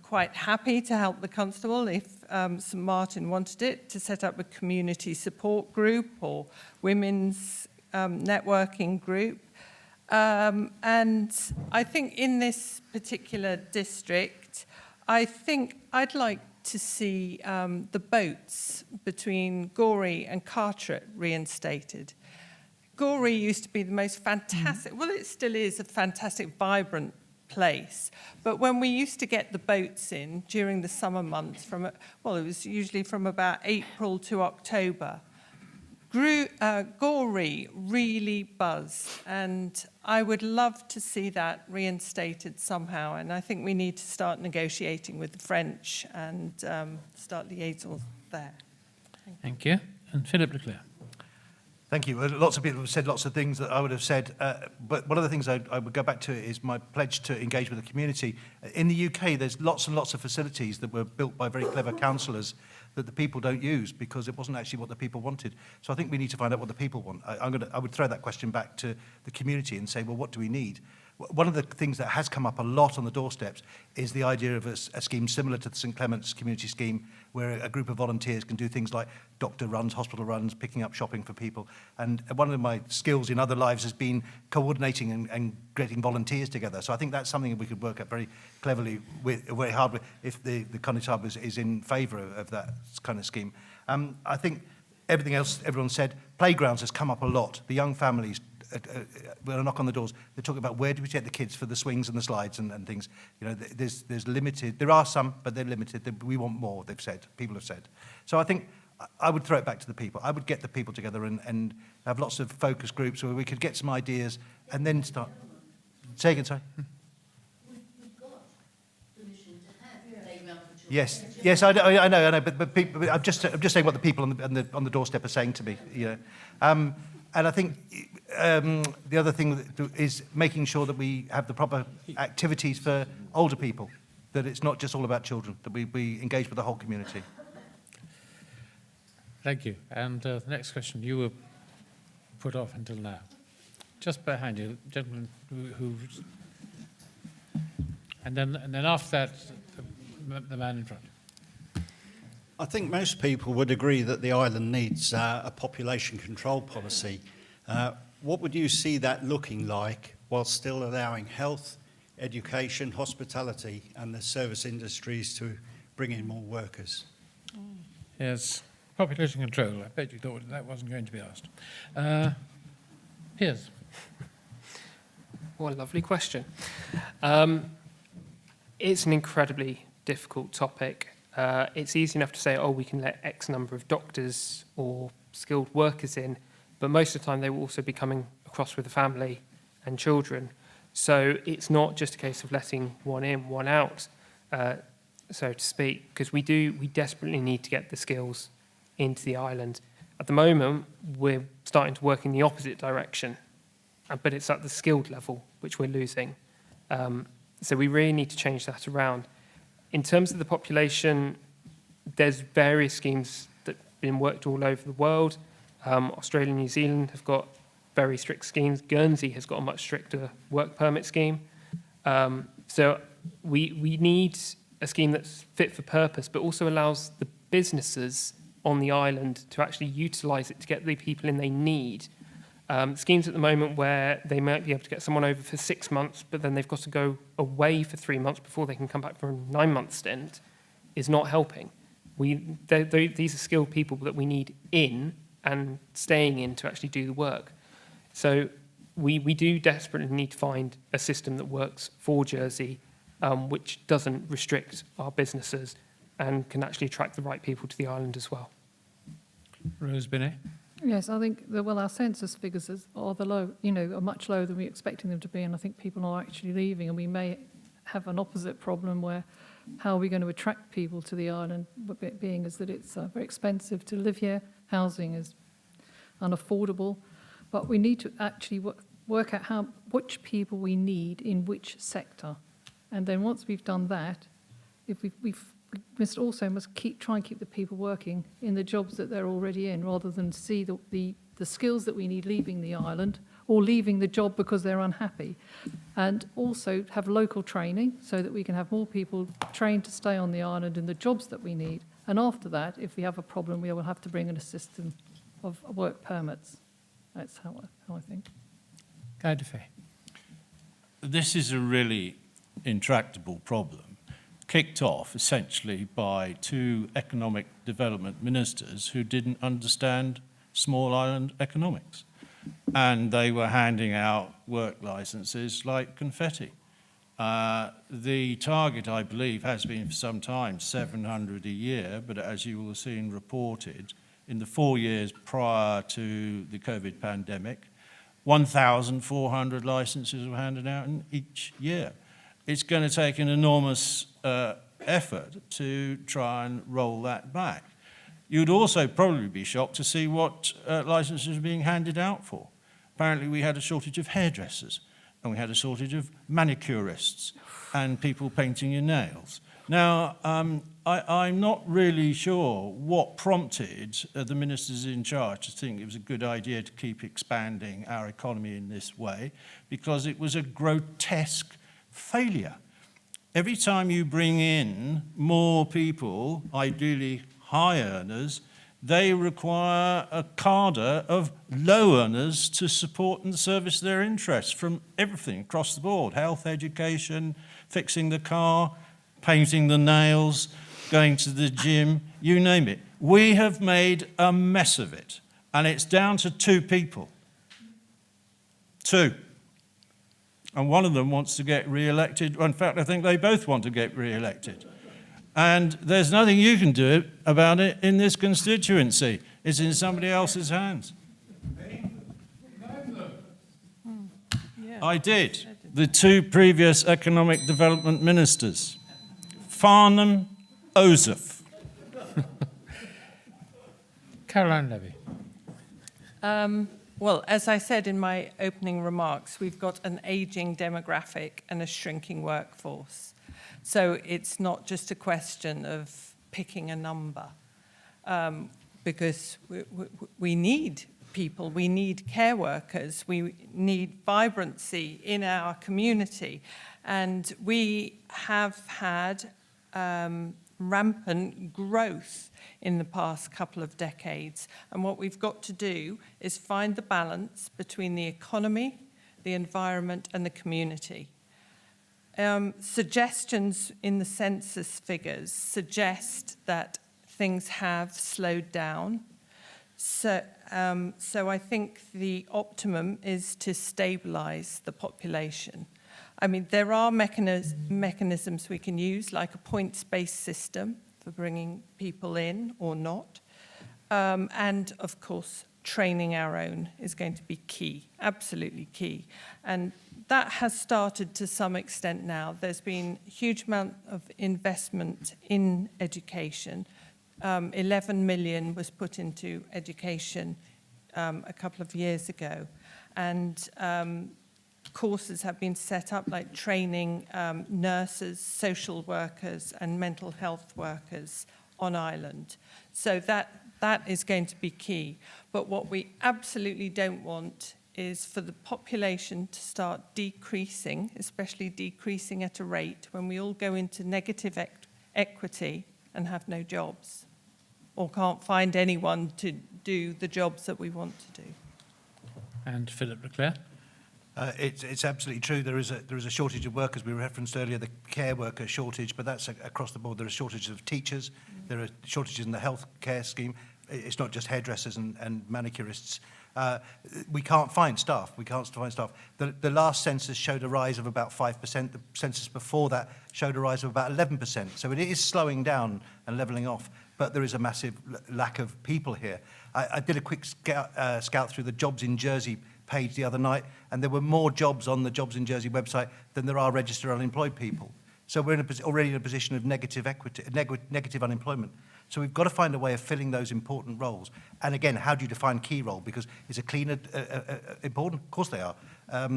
quite happy to help the constable if St Martin wanted it, to set up a community support group or women's networking group. And I think in this particular district, I think I'd like to see the boats between Gorey and Carteret reinstated. Gorey used to be the most fantastic, well, it still is a fantastic, vibrant place. But when we used to get the boats in during the summer months, it was usually from about April to October, Gorey really buzzed, and I would love to see that reinstated somehow. And I think we need to start negotiating with the French and start liaisons there. Thank you. And Philip Leclaire. Thank you. Lots of people have said lots of things that I would have said, but one of the things I would go back to is my pledge to engage with the community. In the UK, there's lots and lots of facilities that were built by very clever councillors that the people don't use because it wasn't actually what the people wanted. So I think we need to find out what the people want. I would throw that question back to the community and say, well, what do we need? One of the things that has come up a lot on the doorsteps is the idea of a scheme similar to the St Clement's community scheme, where a group of volunteers can do things like doctor runs, hospital runs, picking up shopping for people. And one of my skills in other lives has been coordinating and getting volunteers together. So I think that's something that we could work at very cleverly, very hard with, if the Conitub is in favour of that kind of scheme. I think everything else everyone said, playgrounds has come up a lot. The young families, when I knock on the doors, they're talking about where do we take the kids for the swings and the slides and things. You know, there's limited. There are some, but they're limited. We want more, they've said. People have said. So I think I would throw it back to the people. I would get the people together and have lots of focus groups where we could get some ideas and then start. Say again, sorry. We've got permission to have playground for children. Yes, I know. But people, I'm just saying what the people on the doorstep are saying to me. You know. And I think the other thing is making sure that we have the proper activities for older people, that it's not just all about children, that we engage with the whole community. Thank you. And the next question, you were put off until now. Just behind you, gentleman who and then after that, the man in front. I think most people would agree that the island needs a population control policy. What would you see that looking like while still allowing health, education, hospitality and the service industries to bring in more workers? Yes, Population control. I bet you thought that wasn't going to be asked. Piers. What a lovely question. It's an incredibly difficult topic. It's easy enough to say, oh, we can let X number of doctors or skilled workers in, but most of the time they will also be coming across with a family and children. So it's not just a case of letting one in, one out, so to speak, because we desperately need to get the skills into the island. At the moment, we're starting to work in the opposite direction, but it's at the skilled level which we're losing. So we really need to change that around. In terms of the population, there's various schemes that have been worked all over the world. Australia and New Zealand have got very strict schemes. Guernsey has got a much stricter work permit scheme. So we need a scheme that's fit for purpose, but also allows the businesses on the island to actually utilise it to get the people in they need. Schemes at the moment where they might be able to get someone over for 6 months, but then they've got to go away for 3 months before they can come back for a 9-month stint, is not helping. These are skilled people that we need in and staying in to actually do the work. So we do desperately need to find a system that works for Jersey, which doesn't restrict our businesses and can actually attract the right people to the island as well. Rose Binay. Yes, I think our census figures are are much lower than we're expecting them to be, and I think people are actually leaving, and we may have an opposite problem where how are we going to attract people to the island, being as that it's very expensive to live here, housing is unaffordable, but we need to actually work out which people we need in which sector, and then once we've done that, if we must try and keep the people working in the jobs that they're already in, rather than see the skills that we need leaving the island or leaving the job because they're unhappy. And also have local training so that we can have more people trained to stay on the island in the jobs that we need. And after that, if we have a problem, we will have to bring in a system of work permits. That's how I think. Guy de Fay. This is a really intractable problem, kicked off essentially by 2 economic development ministers who didn't understand small island economics. And they were handing out work licenses like confetti. The target, I believe, has been for some time 700 a year, but as you will have seen reported, in the 4 years prior to the COVID pandemic, 1,400 licenses were handed out in each year. It's going to take an enormous effort to try and roll that back. You'd also probably be shocked to see what licenses are being handed out for. Apparently we had a shortage of hairdressers, and we had a shortage of manicurists and people painting your nails. Now, I'm not really sure what prompted the ministers in charge to think it was a good idea to keep expanding our economy in this way, because it was a grotesque failure. Every time you bring in more people, ideally high earners, they require a cadre of low earners to support and service their interests from everything across the board: health, education, fixing the car, painting the nails, going to the gym, you name it. We have made a mess of it, and it's down to 2 people. 2. And one of them wants to get re-elected. In fact, I think they both want to get re-elected. And there's nothing you can do about it in this constituency. It's in somebody else's hands. I did. The 2 previous economic development ministers, Farnham, Ozef. Caroline Levy. Well, as I said in my opening remarks, we've got an ageing demographic and a shrinking workforce. So it's not just a question of picking a number, because we need people, we need care workers, we need vibrancy in our community. And we have had rampant growth in the past couple of decades. And what we've got to do is find the balance between the economy, the environment, and the community. Suggestions in the census figures suggest that things have slowed down. So I think the optimum is to stabilise the population. I mean, there are mechanisms we can use, like a points-based system for bringing people in or not. And, of course, training our own is going to be key, absolutely key. And that has started to some extent now. There's been a huge amount of investment in education. 11 million was put into education a couple of years ago. And courses have been set up, like training nurses, social workers, and mental health workers on island. So that is going to be key. But what we absolutely don't want is for the population to start decreasing, especially decreasing at a rate when we all go into negative equity and have no jobs, or can't find anyone to do the jobs that we want to do. And Philip Leclaire. It's absolutely true. There is a shortage of workers. We referenced earlier the care worker shortage, but that's across the board. There are shortages of teachers. There are shortages in the health care scheme. It's not just hairdressers and manicurists. We can't find staff. The last census showed a rise of about 5%. The census before that showed a rise of about 11%. So it is slowing down and levelling off, but there is a massive lack of people here. I did a quick scout through the Jobs in Jersey page the other night, and there were more jobs on the Jobs in Jersey website than there are registered unemployed people. So we're already in a position of negative unemployment. So we've got to find a way of filling those important roles. And again, how do you define key role? Because is a cleaner important? Of course they are. But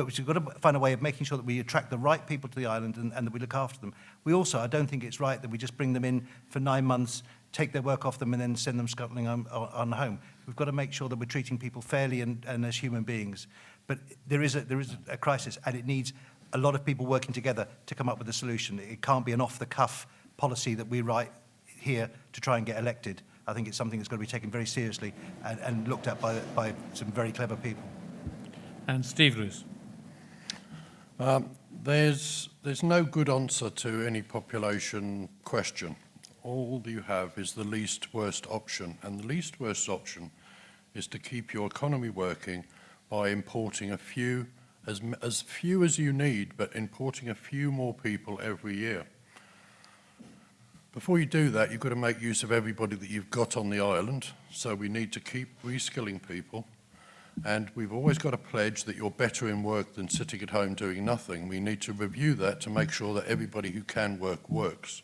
we've got to find a way of making sure that we attract the right people to the island and that we look after them. We also, I don't think it's right that we just bring them in for 9 months, take their work off them and then send them scuttling on home. We've got to make sure that we're treating people fairly and as human beings. But there is a crisis, and it needs a lot of people working together to come up with a solution. It can't be an off-the-cuff policy that we write here to try and get elected. I think it's something that's got to be taken very seriously and looked at by some very clever people. And Steve Luce. There's no good answer to any population question. All you have is the least worst option, and the least worst option is to keep your economy working by importing a few, as few as you need, but importing a few more people every year. Before you do that, you've got to make use of everybody that you've got on the island, so we need to keep reskilling people, and we've always got to pledge that you're better in work than sitting at home doing nothing. We need to review that to make sure that everybody who can work works.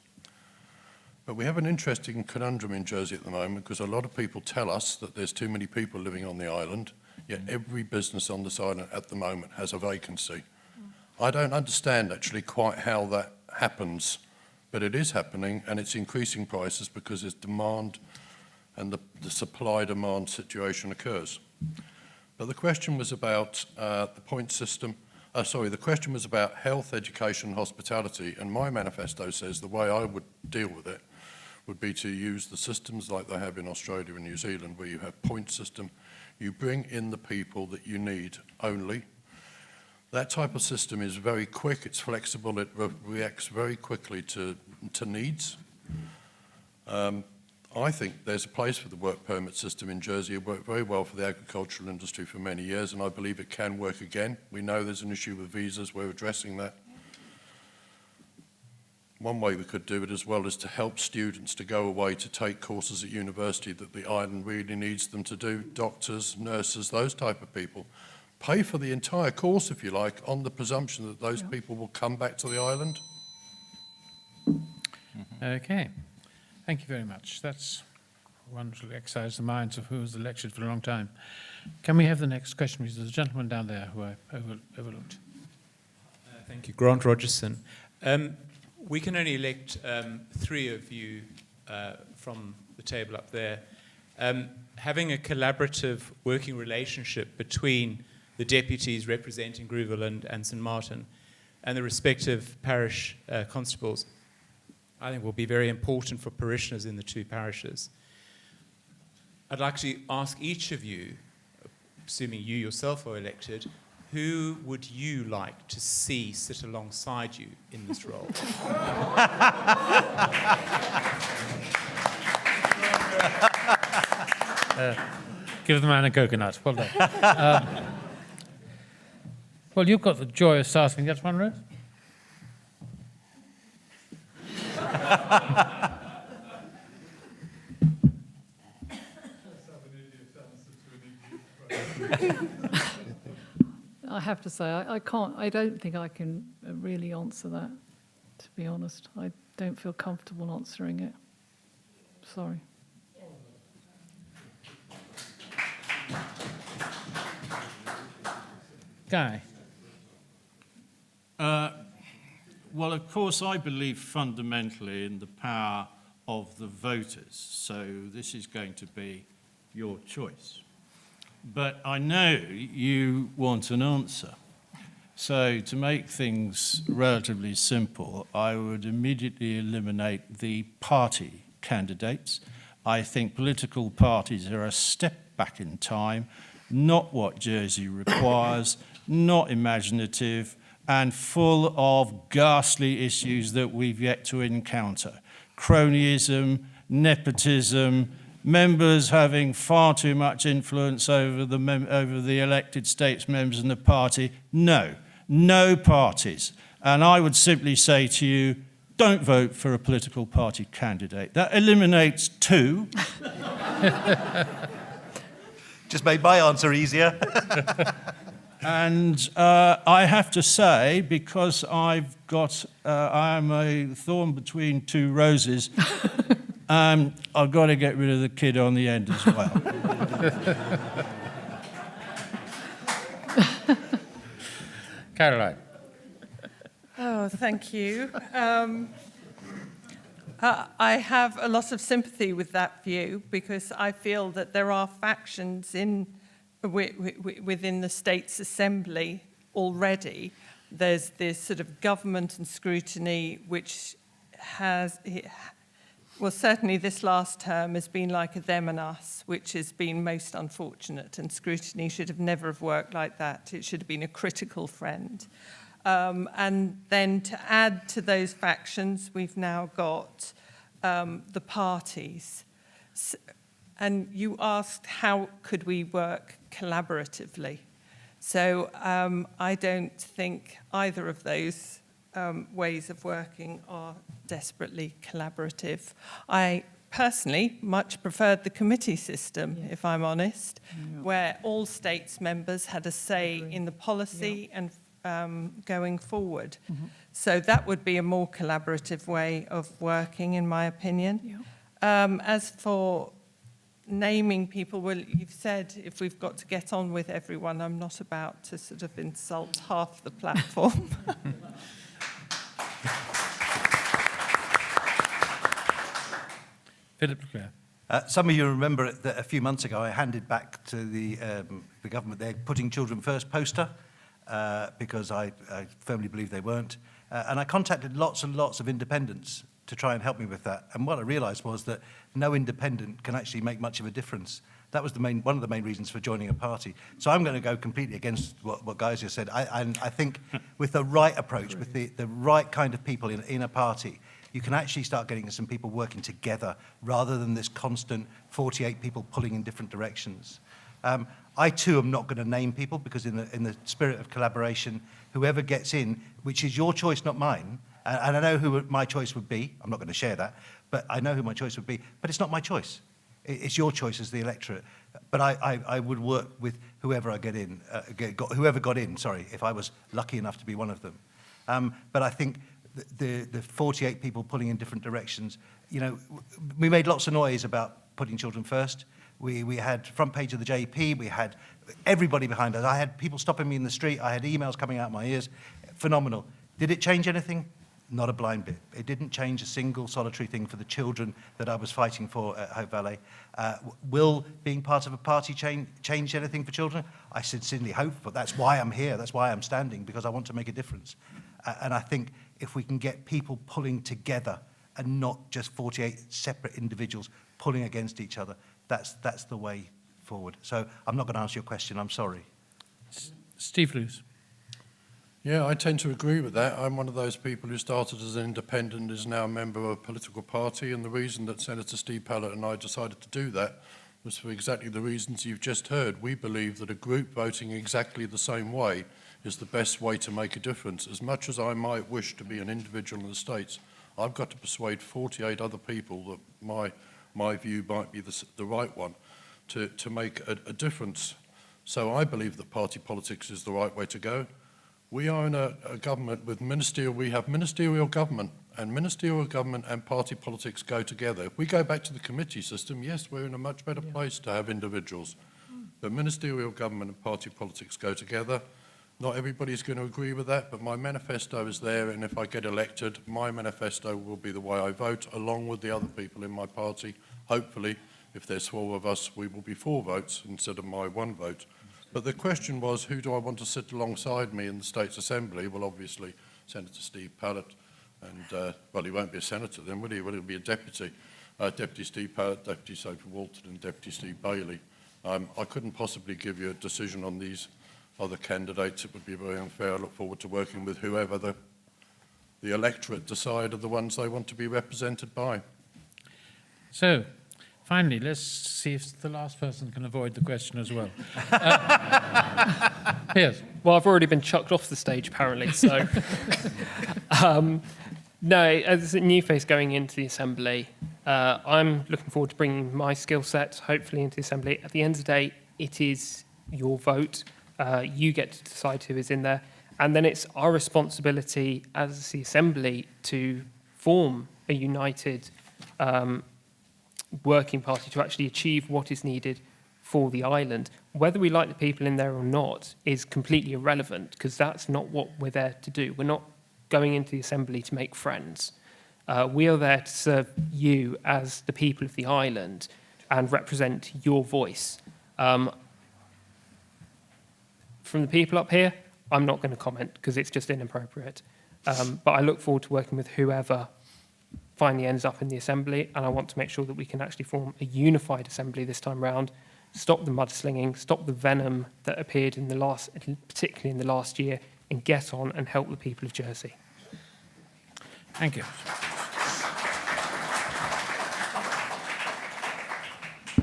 But we have an interesting conundrum in Jersey at the moment, because a lot of people tell us that there's too many people living on the island, yet every business on this island at the moment has a vacancy. I don't understand actually quite how that happens, but it is happening, and it's increasing prices because there's demand and the supply-demand situation occurs. But the question was about the point system. The question was about health, education, and hospitality, and my manifesto says the way I would deal with it would be to use the systems like they have in Australia and New Zealand, where you have point system. You bring in the people that you need only. That type of system is very quick, it's flexible, it reacts very quickly to needs. I think there's a place for the work permit system in Jersey. It worked very well for the agricultural industry for many years, and I believe it can work again. We know there's an issue with visas, we're addressing that. One way we could do it as well is to help students to go away to take courses at university that the island really needs them to do, doctors, nurses, those type of people. Pay for the entire course, if you like, on the presumption that those people will come back to the island. Okay. Thank you very much. That's wonderful exercise the minds of who was elected for a long time. Can we have the next question, please? There's a gentleman down there who I overlooked. Thank you. Grant Rogerson. We can only elect 3 of you from the table up there. Having a collaborative working relationship between the deputies representing Grouville and St Martin and the respective parish constables, I think will be very important for parishioners in the 2 parishes. I'd like to ask each of you, assuming you yourself are elected, who would you like to see sit alongside you in this role? Give the man a coconut. Well done. Well, you've got the joy of starting that one, Rose. I have to say, I can't. I don't think I can really answer that. To be honest, I don't feel comfortable answering it. Sorry. Guy. Well, of course, I believe fundamentally in the power of the voters, so this is going to be your choice. But I know you want an answer. So to make things relatively simple, I would immediately eliminate the party candidates. I think political parties are a step back in time, not what Jersey requires, not imaginative, and full of ghastly issues that we've yet to encounter. Cronyism, nepotism, members having far too much influence over the elected states members in the party. No parties. And I would simply say to you, don't vote for a political party candidate. That eliminates two. Just made my answer easier. And I have to say, because I am a thorn between two roses, I've got to get rid of the kid on the end as well. Caroline. Oh, thank you. I have a lot of sympathy with that view because I feel that there are factions within the States Assembly already. There's this sort of government and scrutiny which has, well, certainly this last term has been like a them and us, which has been most unfortunate, and scrutiny should have never have worked like that. It should have been a critical friend. And then to add to those factions, we've now got the parties. And you asked how could we work collaboratively. So I don't think either of those ways of working are desperately collaborative. I personally much preferred the committee system, if I'm honest, where all states members had a say in the policy and going forward. So that would be a more collaborative way of working, in my opinion. As for naming people, well, you've said if we've got to get on with everyone, I'm not about to sort of insult half the platform. Philip Leclaire. Some of you remember that a few months ago I handed back to the government their Putting Children First poster because I firmly believe they weren't. And I contacted lots and lots of independents to try and help me with that. And what I realised was that no independent can actually make much of a difference. That was one of the main reasons for joining a party. So I'm going to go completely against what Guy just said. I think with the right approach, with the right kind of people in a party, you can actually start getting some people working together rather than this constant 48 people pulling in different directions. I too am not going to name people because in the spirit of collaboration, whoever gets in, which is your choice, not mine, and I know who my choice would be. I'm not going to share that, but I know who my choice would be. But it's not my choice. It's your choice as the electorate. But I would work with whoever I get in, whoever got in. Sorry, if I was lucky enough to be one of them. But I think the 48 people pulling in different directions. You know, we made lots of noise about putting children first. We had front page of the JP. We had everybody behind us. I had people stopping me in the street. I had emails coming out my ears. Phenomenal. Did it change anything? Not a blind bit. It didn't change a single solitary thing for the children that I was fighting for at Hope Valley. Will being part of a party change anything for children? I sincerely hope, but that's why I'm here. That's why I'm standing, because I want to make a difference. And I think if we can get people pulling together and not just 48 separate individuals pulling against each other, that's the way forward. So I'm not going to answer your question. I'm sorry. Steve Luce. Yeah, I tend to agree with that. I'm one of those people who started as an independent, is now a member of a political party, and the reason that Senator Steve Pallett and I decided to do that was for exactly the reasons you've just heard. We believe that a group voting exactly the same way is the best way to make a difference. As much as I might wish to be an individual in the States, I've got to persuade 48 other people that my view might be the right one to make a difference. So I believe that party politics is the right way to go. We are in a government with we have ministerial government, and ministerial government and party politics go together. If we go back to the committee system, yes, we're in a much better place to have individuals. But ministerial government and party politics go together. Not everybody's going to agree with that, but my manifesto is there, and if I get elected, my manifesto will be the way I vote, along with the other people in my party. Hopefully, if there's 12 of us, we will be 4 votes instead of my 1 vote. But the question was, who do I want to sit alongside me in the States Assembly? Well, obviously, Senator Steve Pallett, and, well, he won't be a senator then, will he? Well, he'll be a deputy. Deputy Steve Pallett, Deputy Sophie Walton, and Deputy Steve Bailey. I couldn't possibly give you a decision on these other candidates. It would be very unfair. I look forward to working with whoever the electorate decide are the ones they want to be represented by. So, finally, let's see if the last person can avoid the question as well. Piers. Well, I've already been chucked off the stage, apparently, so... No, as a new face going into the Assembly, I'm looking forward to bringing my skill set, hopefully, into the Assembly. At the end of the day, it is your vote. You get to decide who is in there. And then it's our responsibility as the Assembly to form a united working party to actually achieve what is needed for the island. Whether we like the people in there or not is completely irrelevant, because that's not what we're there to do. We're not going into the Assembly to make friends. We are there to serve you as the people of the island and represent your voice. From the people up here, I'm not going to comment because it's just inappropriate. But I look forward to working with whoever finally ends up in the Assembly, and I want to make sure that we can actually form a unified Assembly this time round, stop the mudslinging, stop the venom that appeared in particularly in the last year, and get on and help the people of Jersey. Thank you.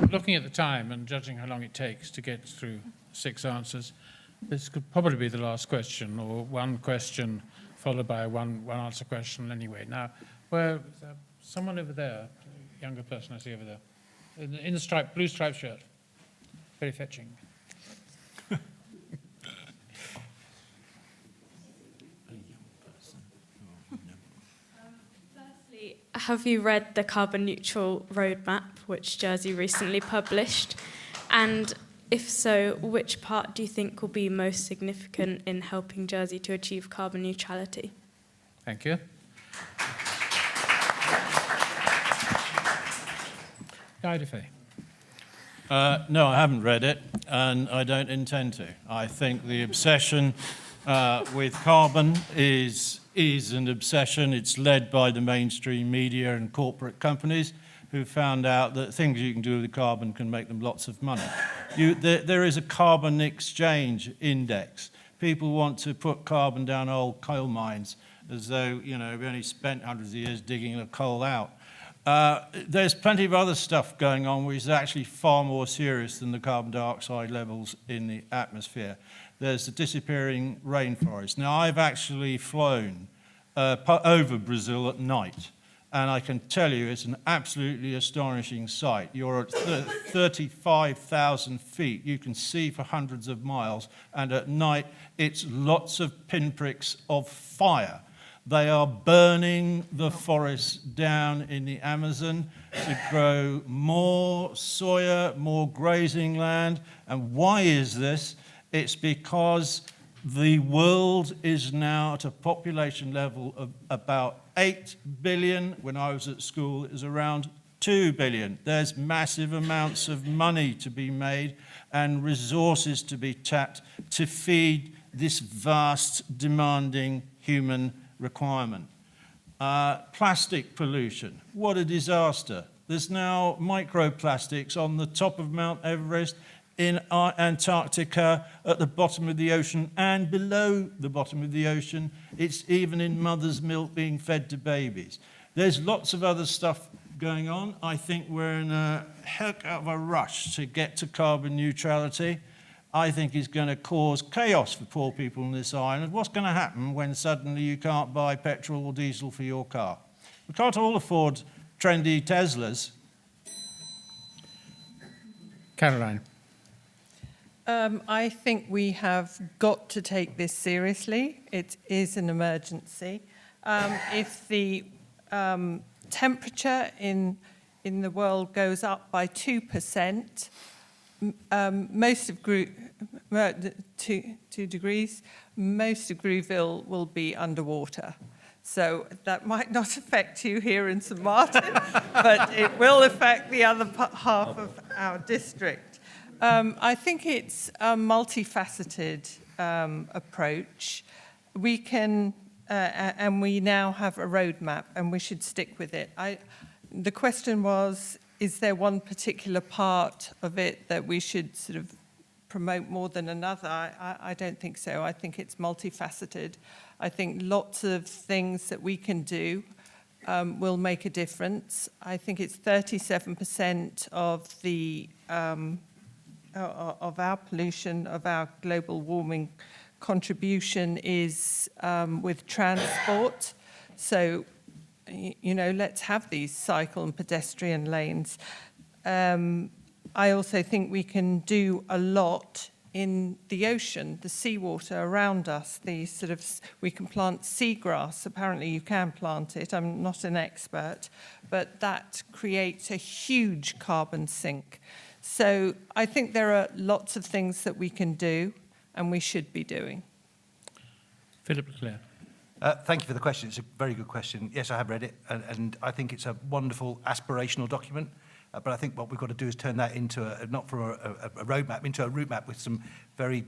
Looking at the time and judging how long it takes to get through 6 answers, this could probably be the last question, or one question followed by one answer question anyway. Now, someone over there, a younger person I see over there, in the blue striped shirt, very fetching. Have you read the carbon neutral roadmap, which Jersey recently published? And if so, which part do you think will be most significant in helping Jersey to achieve carbon neutrality? Thank you. Guy Defay. No, I haven't read it, and I don't intend to. I think the obsession with carbon is an obsession. It's led by the mainstream media and corporate companies who found out that things you can do with carbon can make them lots of money. There is a carbon exchange index. People want to put carbon down old coal mines as though, we've only spent hundreds of years digging the coal out. There's plenty of other stuff going on which is actually far more serious than the carbon dioxide levels in the atmosphere. There's the disappearing rainforest. Now, I've actually flown over Brazil at night, and I can tell you it's an absolutely astonishing sight. You're at 35,000 feet. You can see for hundreds of miles, and at night, it's lots of pinpricks of fire. They are burning the forests down in the Amazon to grow more soya, more grazing land. And why is this? It's because the world is now at a population level of about 8 billion. When I was at school, it was around 2 billion. There's massive amounts of money to be made and resources to be tapped to feed this vast, demanding human requirement. Plastic pollution, what a disaster. There's now microplastics on the top of Mount Everest, in Antarctica, at the bottom of the ocean, and below the bottom of the ocean. It's even in mother's milk being fed to babies. There's lots of other stuff going on. I think we're in a heck of a rush to get to carbon neutrality. I think it's going to cause chaos for poor people in this island. What's going to happen when suddenly you can't buy petrol or diesel for your car? We can't all afford trendy Teslas. Caroline. I think we have got to take this seriously. It is an emergency. If the temperature in the world goes up by 2%, most of 2 degrees, most of Grouville will be underwater. So that might not affect you here in St Martin, but it will affect the other half of our district. I think it's a multifaceted approach. We can, and we now have a roadmap, and we should stick with it. The question was, is there one particular part of it that we should sort of promote more than another? I don't think so. I think it's multifaceted. I think lots of things that we can do will make a difference. I think it's 37% of the of our pollution, of our global warming contribution is with transport. So, you know, let's have these cycle and pedestrian lanes. I also think we can do a lot in the ocean, the seawater around us. We can plant seagrass. Apparently you can plant it. I'm not an expert, but that creates a huge carbon sink. So I think there are lots of things that we can do and we should be doing. Philip Leclaire. Thank you for the question. It's a very good question. Yes, I have read it, and I think it's a wonderful aspirational document. But I think what we've got to do is turn that into a roadmap, into a route map with some very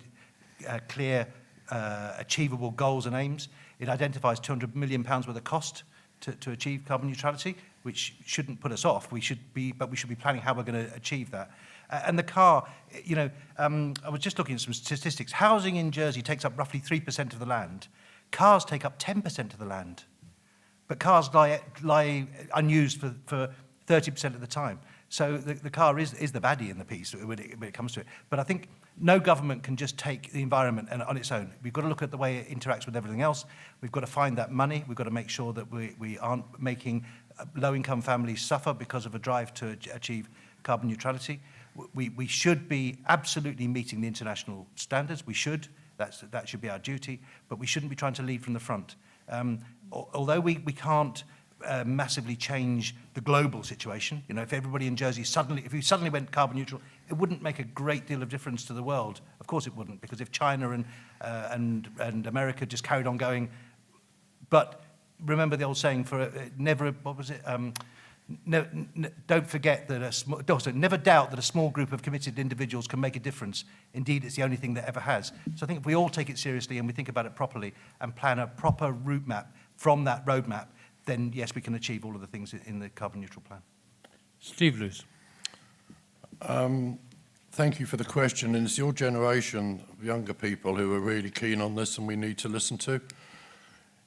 clear, achievable goals and aims. It identifies £200 million worth of cost to achieve carbon neutrality, which shouldn't put us off. We should be planning how we're going to achieve that. And the car, you know, I was just looking at some statistics. Housing in Jersey takes up roughly 3% of the land. Cars take up 10% of the land. But cars lie unused for 30% of the time. So the car is the baddie in the piece when it comes to it. But I think no government can just take the environment on its own. We've got to look at the way it interacts with everything else. We've got to find that money. We've got to make sure that we aren't making low-income families suffer because of a drive to achieve carbon neutrality. We should be absolutely meeting the international standards. We should. That should be our duty. But we shouldn't be trying to lead from the front. Although we can't massively change the global situation. You know, if everybody in Jersey if we suddenly went carbon neutral, it wouldn't make a great deal of difference to the world. Of course it wouldn't, because if China and America just carried on going, but remember the old saying don't forget that never doubt that a small group of committed individuals can make a difference. Indeed, it's the only thing that ever has. So I think if we all take it seriously and we think about it properly and plan a proper route map from that roadmap, then yes, we can achieve all of the things in the carbon neutral plan. Steve Luce. Thank you for the question. And it's your generation of younger people who are really keen on this and we need to listen to.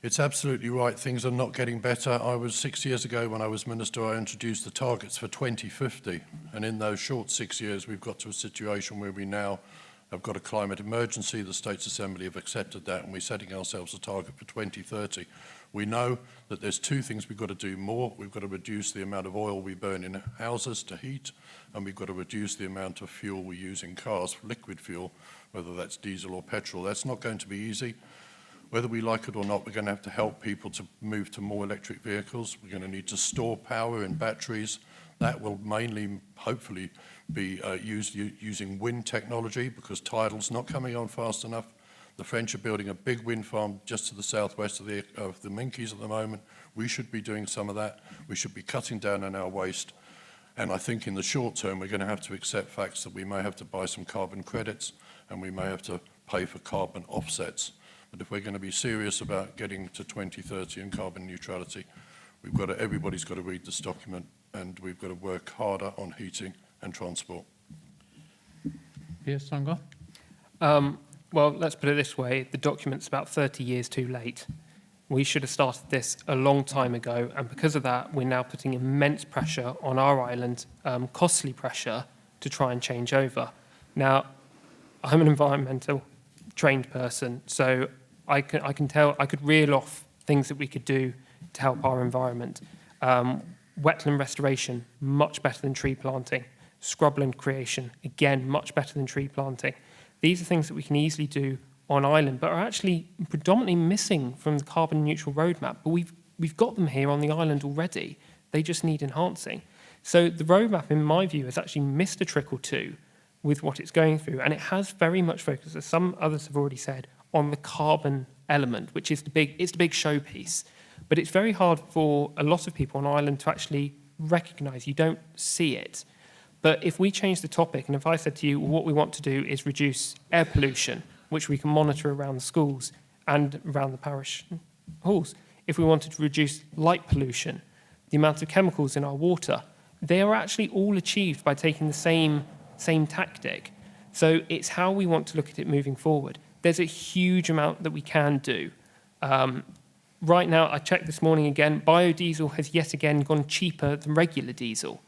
It's absolutely right. Things are not getting better. 6 years ago when I was minister, I introduced the targets for 2050. And in those short 6 years, we've got to a situation where we now have got a climate emergency. The States Assembly have accepted that, and we're setting ourselves a target for 2030. We know that there's two things we've got to do more. We've got to reduce the amount of oil we burn in houses to heat, and we've got to reduce the amount of fuel we use in cars, liquid fuel, whether that's diesel or petrol. That's not going to be easy. Whether we like it or not, we're going to have to help people to move to more electric vehicles. We're going to need to store power in batteries. That will mainly, hopefully, be used using wind technology because tidal's not coming on fast enough. The French are building a big wind farm just to the southwest of the Minkies at the moment. We should be doing some of that. We should be cutting down on our waste. And I think in the short term, we're going to have to accept facts that we may have to buy some carbon credits and we may have to pay for carbon offsets. But if we're going to be serious about getting to 2030 and carbon neutrality, everybody's got to read this document and we've got to work harder on heating and transport. Piers Songo. Well, let's put it this way. The document's about 30 years too late. We should have started this a long time ago, and because of that, we're now putting immense pressure on our island, costly pressure, to try and change over. Now, I'm an environmental trained person, so I could reel off things that we could do to help our environment. Wetland restoration, much better than tree planting. Scrubland creation, again, much better than tree planting. These are things that we can easily do on island, but are actually predominantly missing from the carbon neutral roadmap. But we've got them here on the island already. They just need enhancing. So the roadmap, in my view, has actually missed a trick or two with what it's going through, and it has very much focused, as some others have already said, on the carbon element, which is the big showpiece. But it's very hard for a lot of people on Ireland to actually recognise. You don't see it. But if we change the topic, and if I said to you, well, what we want to do is reduce air pollution, which we can monitor around the schools and around the parish halls. If we wanted to reduce light pollution, the amount of chemicals in our water, they are actually all achieved by taking the same tactic. So it's how we want to look at it moving forward. There's a huge amount that we can do. Right now, I checked this morning again, biodiesel has yet again gone cheaper than regular diesel.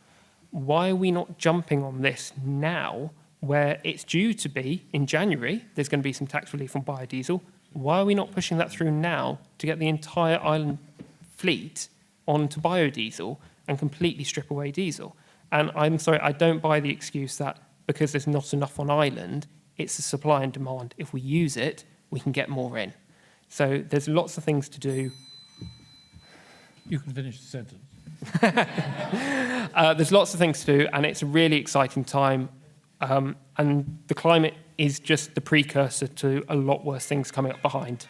Why are we not jumping on this now, where it's due to be in January? There's going to be some tax relief on biodiesel. Why are we not pushing that through now to get the entire island fleet onto biodiesel and completely strip away diesel? And I'm sorry, I don't buy the excuse that because there's not enough on island, it's a supply and demand. If we use it, we can get more in. So there's lots of things to do. You can finish the sentence. There's lots of things to do, and it's a really exciting time. And the climate is just the precursor to a lot worse things coming up behind.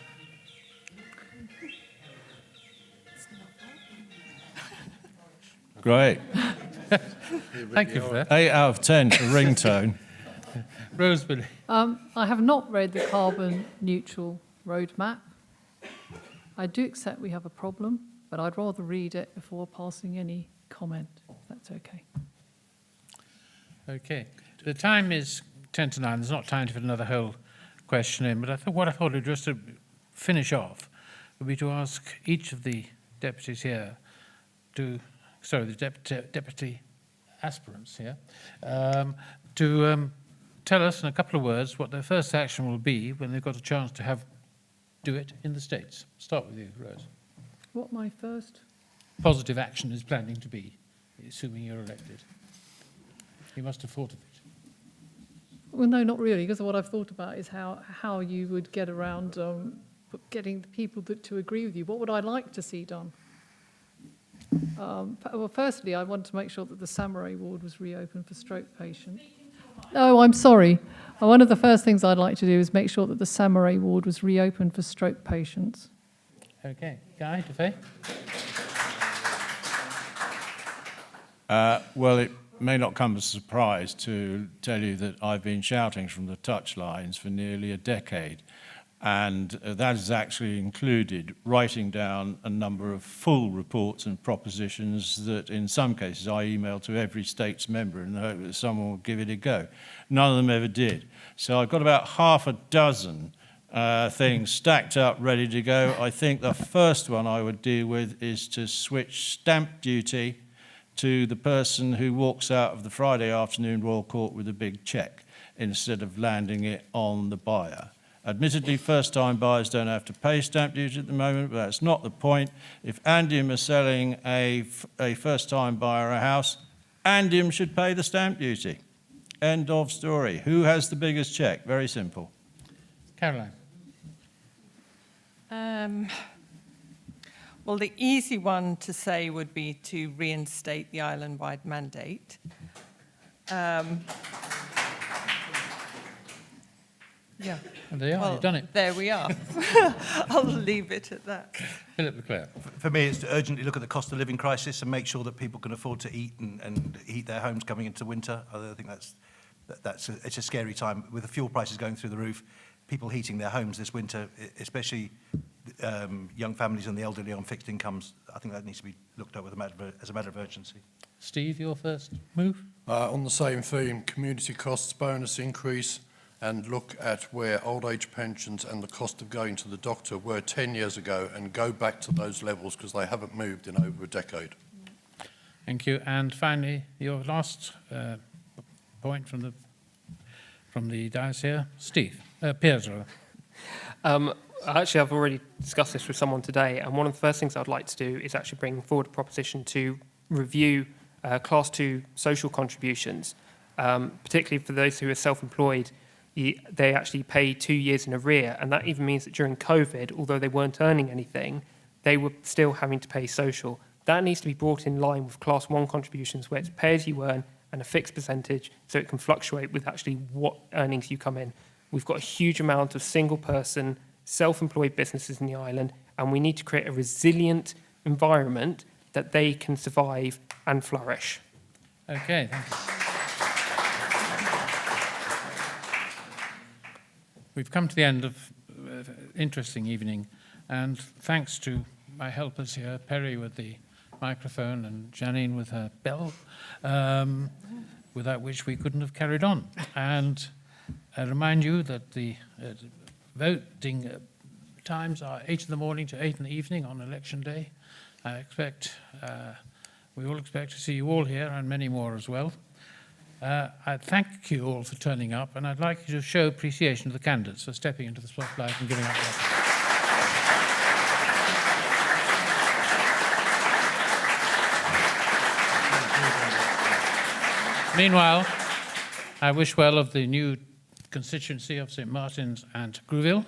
Great. Thank you for that. 8 out of 10 for ringtone. Rosemary. I have not read the carbon neutral roadmap. I do accept we have a problem, but I'd rather read it before passing any comment, if that's okay. Okay. The time is 10 to 9. There's not time to fit another whole question in, but what I thought would just to finish off would be to ask each of the deputies here the deputy aspirants here, to tell us in a couple of words what their first action will be when they've got a chance to do it in the States. Start with you, Rose. What my first? Positive action is planning to be, assuming you're elected. You must have thought of it. Well, no, not really, because what I've thought about is how you would get around getting the people to agree with you. What would I like to see done? Well, firstly, I want to make sure that the Samurai ward was reopened for stroke patients. Oh, I'm sorry. One of the first things I'd like to do is make sure that the Samurai ward was reopened for stroke patients. Okay. Guy, Defay? Well, it may not come as a surprise to tell you that I've been shouting from the touchlines for nearly a decade. And that has actually included writing down a number of full reports and propositions that in some cases I emailed to every state's member in the hope that someone would give it a go. None of them ever did. So I've got about half a dozen things stacked up, ready to go. I think the first one I would deal with is to switch stamp duty to the person who walks out of the Friday afternoon Royal Court with a big cheque instead of landing it on the buyer. Admittedly, first-time buyers don't have to pay stamp duty at the moment, but that's not the point. If Andium are selling a first-time buyer a house, Andium should pay the stamp duty. End of story. Who has the biggest cheque? Very simple. Caroline. Well, the easy one to say would be to reinstate the island-wide mandate. Yeah. And there you are, you've done it. There we are. I'll leave it at that. Philip Leclaire. For me, it's to urgently look at the cost of living crisis and make sure that people can afford to eat and heat their homes coming into winter. I think it's a scary time with the fuel prices going through the roof. People heating their homes this winter, especially young families and the elderly on fixed incomes. I think that needs to be looked at as a matter of urgency. Steve, your first move? On the same theme, community costs bonus increase and look at where old age pensions and the cost of going to the doctor were 10 years ago and go back to those levels, because they haven't moved in over a decade. Thank you. And finally, your last point from the dais here, Steve, Piers. Actually, I've already discussed this with someone today, and one of the first things I'd like to do is actually bring forward a proposition to review Class 2 social contributions, particularly for those who are self-employed. They actually pay 2 years in arrear, and that even means that during COVID, although they weren't earning anything, they were still having to pay social. That needs to be brought in line with Class 1 contributions, where it's pay as you earn and a fixed percentage, so it can fluctuate with actually what earnings you come in. We've got a huge amount of single-person, self-employed businesses in the island, and we need to create a resilient environment that they can survive and flourish. Okay, thank you. We've come to the end of interesting evening, and thanks to my helpers here, Perry with the microphone and Janine with her bell, without which we couldn't have carried on. And I remind you that the voting times are 8 in the morning to 8 in the evening on election day. We all expect to see you all here and many more as well. I thank you all for turning up, and I'd like you to show appreciation to the candidates for stepping into the spotlight and giving up their... Meanwhile, I wish well of the new constituency of St Martin's and Grouville,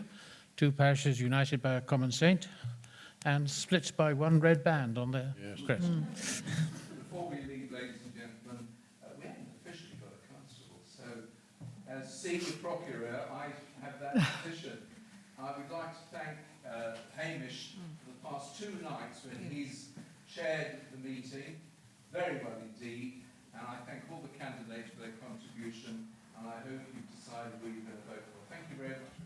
two parishes united by a common saint and split by one red band on their crest. Before we leave, ladies and gentlemen, we haven't officially got a constable, so as senior procureur, I have that position. I would like to thank Hamish for the past 2 nights when he's chaired the meeting, very well indeed, and I thank all the candidates for their contribution, and I hope you've decided who you're going to vote for. Thank you very much.